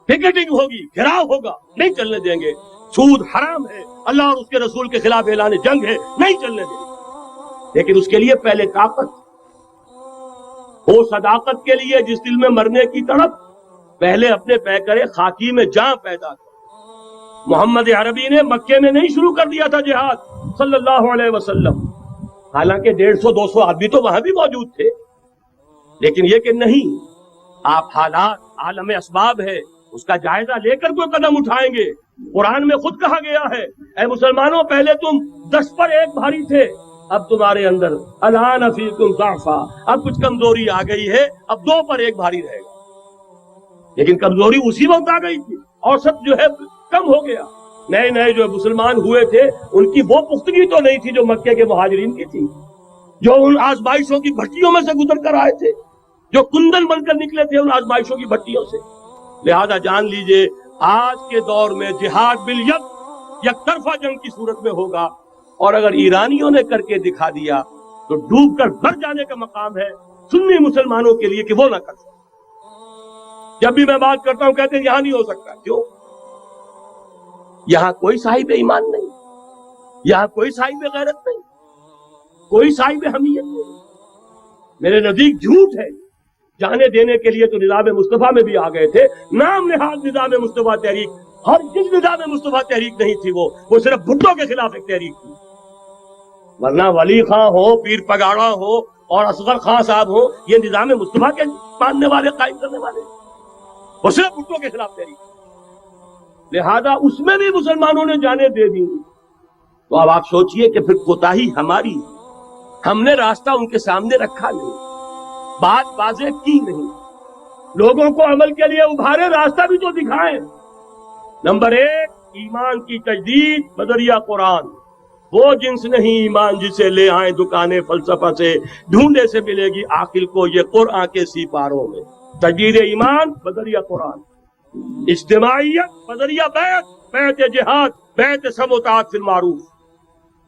پکیٹنگ ہوگی، گھراؤ ہوگا، نہیں چلنے دیں گے. سود حرام ہے، اللہ اور اس کے رسول کے خلاف اعلان جنگ ہے، نہیں چلنے دیں گے. لیکن اس کے لیے پہلے طاقت ہو. صداقت کے لیے جس دل میں مرنے کی تڑپ، پہلے اپنے پیکرے خاکی میں جان پیدا کر. محمد عربی نے مکے میں نہیں شروع کر دیا تھا جہاد صلی اللہ علیہ وسلم. حالانکہ 150-200 آدمی تو وہاں بھی موجود تھے، لیکن یہ کہ نہیں، آپ حالات، عالم اسباب ہے، اس کا جائزہ لے کر کوئی قدم اٹھائیں گے. قرآن میں خود کہا گیا ہے اے مسلمانوں پہلے تم 10 پر 1 بھاری تھے، اب تمہارے اندر الآن فیکم ضعفا، اب کچھ کمزوری آ گئی ہے، اب 2 پر 1 بھاری رہے گا. لیکن کمزوری اسی وقت آ گئی تھی، اوسط جو ہے کم ہو گیا. نئے جو مسلمان ہوئے تھے ان کی وہ پختگی تو نہیں تھی جو مکے کے مہاجرین کی تھی، جو ان آزمائشوں کی بھٹیوں میں سے گزر کر آئے تھے، جو کندن بن کر نکلے تھے ان آزمائشوں کی بھٹیوں سے. لہذا جان لیجئے آج کے دور میں جہاد بالید یک طرفہ جنگ کی صورت میں ہوگا، اور اگر ایرانیوں نے کر کے دکھا دیا تو ڈوب کر مر جانے کا مقام ہے سنی مسلمانوں کے لیے کہ وہ نہ کر سکتے. جب بھی میں بات کرتا ہوں کہتے ہیں یہاں نہیں ہو سکتا. کیوں؟ یہاں کوئی صاحب ایمان نہیں، یہاں کوئی صاحب غیرت نہیں، کوئی صاحب حمیت نہیں. میرے نزدیک جھوٹ ہے. جانے دینے کے لیے تو نظام مصطفیٰ میں بھی آ گئے تھے، نام نہاد نظام مصطفیٰ تحریک. ہر جس نظام مصطفیٰ تحریک نہیں تھی وہ صرف بھٹو کے خلاف ایک تحریک تھی. ورنہ ولی خان ہو، پیر پگاڑا ہو اور اصغر خان صاحب ہو، یہ نظام مصطفیٰ کے ماننے والے، قائم کرنے والے، وہ صرف بھٹو کے خلاف تحریک. لہذا اس میں بھی مسلمانوں نے جانے دے دی. تو اب آپ سوچئے کہ پھر کوتاہی ہماری، ہم نے راستہ ان کے سامنے رکھا نہیں، بات واضح کی نہیں، لوگوں کو عمل کے لیے ابھارے، راستہ بھی تو دکھائیں. نمبر 1 ایمان کی تجدید بذریعہ قرآن. وہ جنس نہیں ایمان جسے لے آئیں دکانیں فلسفہ سے، ڈھونڈے سے ملے گی عاقل کو یہ قرآن کے سیپاروں میں. تجدید ایمان بذریعہ قرآن، اجتماعیت بذریعہ بیعت جہاد، بیعت سم و طاعت فی المعروف.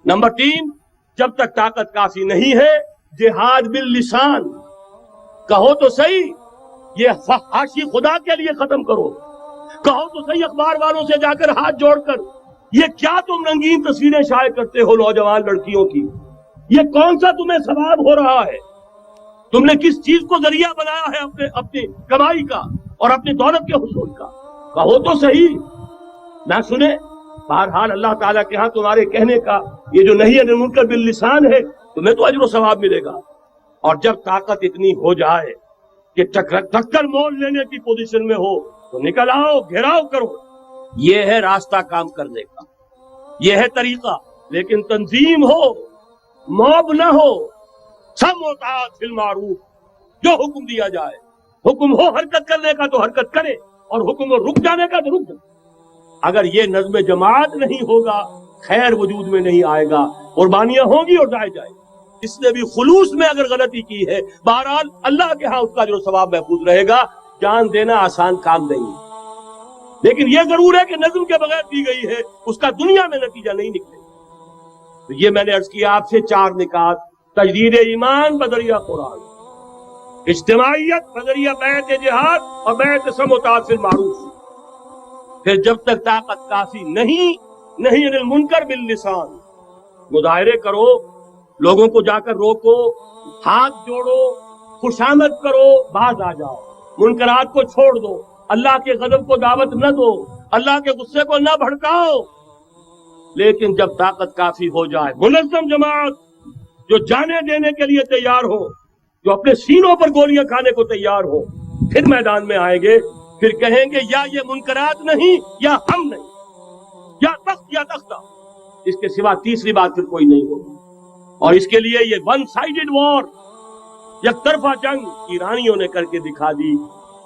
نمبر 3 جب تک طاقت کافی نہیں ہے جہاد باللسان. کہو تو صحیح یہ فحاشی خدا کے لیے ختم کرو، کہو تو صحیح اخبار والوں سے جا کر ہاتھ جوڑ کر یہ کیا تم رنگین تصویریں شائع کرتے ہو نوجوان لڑکیوں کی، یہ کون سا تمہیں ثواب ہو رہا ہے؟ تم نے کس چیز کو ذریعہ بنایا ہے اپنی کمائی کا اور اپنی دولت کے حصول کا؟ کہو تو صحیح، نہ سنے. بہرحال اللہ تعالیٰ کے ہاں تمہارے کہنے کا یہ جو نہیں ہے منکر باللسان ہے، تمہیں تو اجر و ثواب ملے گا. اور جب طاقت اتنی ہو جائے کہ ٹکر مول لینے کی پوزیشن میں ہو تو نکل آؤ، گھیراؤ کرو. یہ ہے راستہ کام کرنے کا، یہ ہے طریقہ. لیکن تنظیم ہو، موب نہ ہو، سم و طاعت فی المعروف. جو حکم دیا جائے، حکم ہو حرکت کرنے کا تو حرکت کرے، اور حکم ہو رک جانے کا تو رک جائے. اگر یہ نظم جماعت نہیں ہوگا خیر وجود میں نہیں آئے گا، قربانیاں ہوں گی اور جائے جائے. اس نے بھی خلوص میں اگر غلطی کی ہے بہرحال اللہ کے ہاں اس کا جو ثواب محفوظ رہے گا. جان دینا آسان کام نہیں، لیکن یہ ضرور ہے کہ نظم کے بغیر دی گئی ہے اس کا دنیا میں نتیجہ نہیں نکلے. تو یہ میں نے عرض کیا آپ سے 4 نکات: تجدید ایمان بذریعہ قرآن، اجتماعیت بذریعہ بیعت جہاد اور بیعت سم و طاعت فی المعروف. پھر جب تک طاقت کافی نہیں المنکر باللسان. مظاہرے کرو، لوگوں کو جا کر روکو، ہاتھ جوڑو، خوشامد کرو، باز آ جاؤ. منکرات کو چھوڑ دو، اللہ کے غضب کو دعوت نہ دو، اللہ کے غصے کو نہ بھڑکاؤ. لیکن جب طاقت کافی ہو جائے، منظم جماعت جو جانے دینے کے لیے تیار ہو، جو اپنے سینوں پر گولیاں کھانے کو تیار ہو، پھر میدان میں آئیں گے. پھر کہیں گے یا یہ منکرات نہیں یا ہم نہیں، یا تخت یا تختہ. اس کے سوا تیسری بات پھر کوئی نہیں ہوگی. اور اس کے لیے یہ ون سائیڈڈ وار، یک طرفہ جنگ ایرانیوں نے کر کے دکھا دی.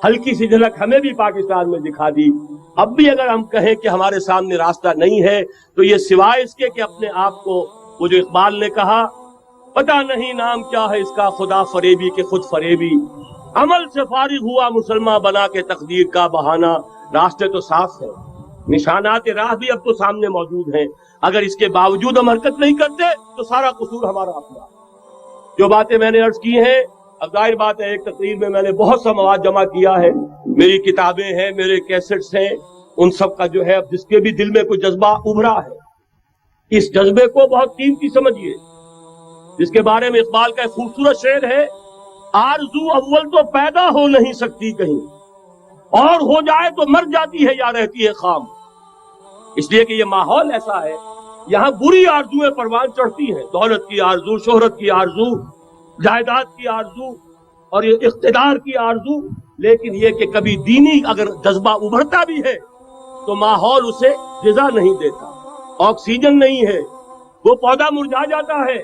ہلکی سی جھلک ہمیں بھی پاکستان میں دکھا دی. اب بھی اگر ہم کہیں کہ ہمارے سامنے راستہ نہیں ہے تو یہ سوائے اس کے کہ اپنے آپ کو، وہ جو اقبال نے کہا پتہ نہیں نام کیا ہے اس کا، خدا فریبی کے خود فریبی، عمل سے فارغ ہوا مسلمان بنا کے تقدیر کا بہانہ. راستے تو صاف ہیں، نشانات راہ بھی اب تو سامنے موجود ہیں. اگر اس کے باوجود ہم حرکت نہیں کرتے تو سارا قصور ہمارا اپنا. جو باتیں میں نے عرض کی ہیں، اب ظاہر بات ہے ایک تقریر میں میں نے بہت سا مواد جمع کیا ہے، میری کتابیں ہیں، میرے کیسٹس ہیں، ان سب کا جو ہے اب جس کے بھی دل میں کوئی جذبہ ابھرا ہے، اس جذبے کو بہت قیمتی سمجھیے. جس کے بارے میں اقبال کا ایک خوبصورت شعر ہے: آرزو اول تو پیدا ہو نہیں سکتی کہیں، اور ہو جائے تو مر جاتی ہے یا رہتی ہے خام. اس لیے کہ یہ ماحول ایسا ہے، یہاں بری آرزویں پروان چڑھتی ہیں، دولت کی آرزو، شہرت کی آرزو، جائیداد کی آرزو اور اقتدار کی آرزو. لیکن یہ کہ کبھی دینی اگر جذبہ ابھرتا بھی ہے تو ماحول اسے غذا نہیں دیتا، آکسیجن نہیں ہے، وہ پودا مرجھا جاتا ہے۔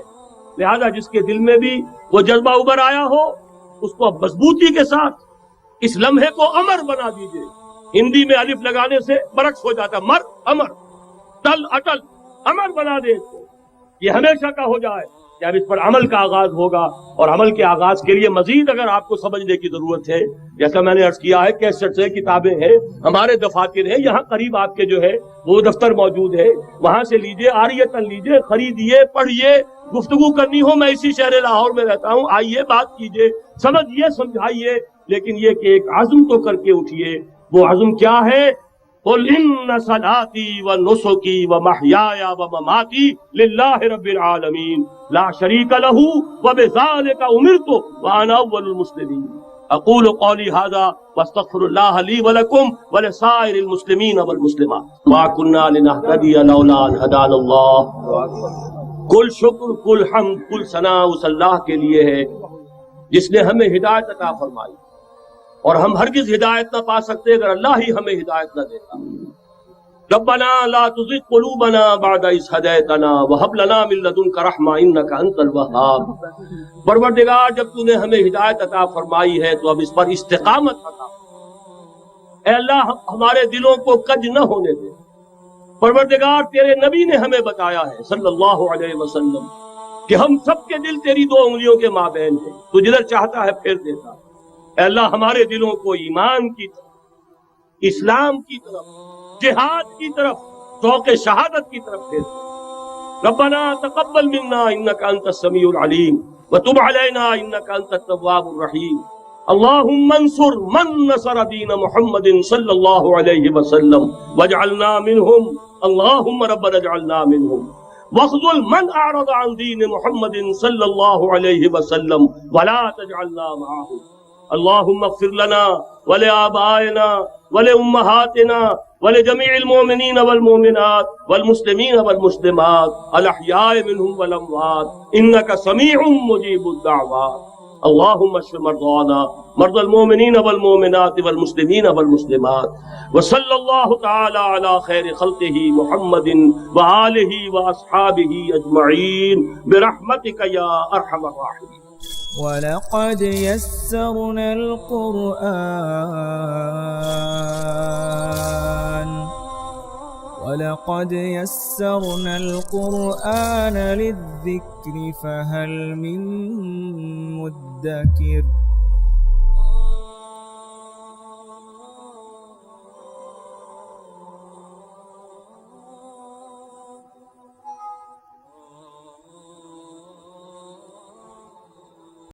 لہذا جس کے دل میں بھی وہ جذبہ ابھر آیا ہو اس کو مضبوطی کے ساتھ اس لمحے کو امر بنا دیجئے۔ ہندی میں الف لگانے سے برعکس ہو جاتا، مر امر، تل اٹل، امر بنا دے اس کو، یہ ہمیشہ کا ہو جائے کہ اب اس پر عمل کا آغاز ہوگا۔ اور عمل کے آغاز کے لیے مزید اگر آپ کو سمجھنے کی ضرورت ہے، جیسا میں نے عرض کیا ہے، کیسٹ ہے، کتابیں ہیں، ہمارے دفاتر ہیں، یہاں قریب آپ کے جو ہے وہ دفتر موجود ہے، وہاں سے لیجئے، عاریتاً لیجئے، خریدیے، پڑھیے۔ گفتگو کرنی ہو، میں اسی شہر لاہور میں رہتا ہوں، آئیے، بات کیجئے، سمجھیے، سمجھائیے، لیکن یہ کہ ایک عزم تو کر کے اٹھیے۔ وہ عزم کیا ہے؟ قل ان صلاتي ونسكي ومحياي ومماتي لله رب العالمين لا شريك له وبذلك امرت وانا اول المسلمين۔ اقول قولي هذا واستغفر الله لي ولكم ولسائر المسلمين والمسلمات۔ ما كنا لنهتدي لولا ان هدانا الله۔ کل شکر، کل حمد، کل ثنا اس اللہ کے لیے ہے جس نے ہمیں ہدایت عطا فرمائی، اور ہم ہرگز ہدایت نہ پا سکتے اگر اللہ ہی ہمیں ہدایت نہ دیتا۔ ربنا لا تزغ قلوبنا بعد إذ هديتنا وهب لنا من لدنك رحمة إنك أنت الوهاب۔ پروردگار جب تو نے ہمیں ہدایت عطا فرمائی ہے تو اب اس پر استقامت عطا فرما۔ اے اللہ ہمارے دلوں کو کج نہ ہونے دے۔ پروردگار تیرے نبی نے ہمیں بتایا ہے صلی اللہ علیہ وسلم کہ ہم سب کے دل تیری دو انگلیوں کے مابین ہیں، تو جدھر چاہتا ہے پھیر دیتا ہے۔ اے اللہ ہمارے دلوں کو ایمان کی طرف، اسلام کی طرف، جہاد کی طرف، ذوق شہادت کی طرف پھیر دے۔ ربنا تقبل منا انك انت السميع العليم وتب علينا انك انت التواب الرحيم۔ اللهم انصر من نصر دين محمد صلى الله عليه وسلم واجعلنا منهم، اللهم ربنا اجعلنا منهم، واخذل من اعرض عن دين محمد صلى الله عليه وسلم ولا تجعلنا معهم۔ اللهم اغفر لنا ولآبائنا ولأمهاتنا ولجميع المؤمنين والمؤمنات والمسلمين والمسلمات الأحياء منهم والأموات إنك سميع مجيب الدعوات۔ اللهم اشف مرضانا، مرضى المؤمنين والمؤمنات والمسلمين والمسلمات، وصلى الله تعالى على خير خلقه محمد وآله وأصحابه أجمعين برحمتك يا أرحم الراحمين۔ وَلَقَدْ يَسَّرْنَا الْقُرْآنَ لِلذِّكْرِ فَهَلْ مِن مُّدَّكِرٍ۔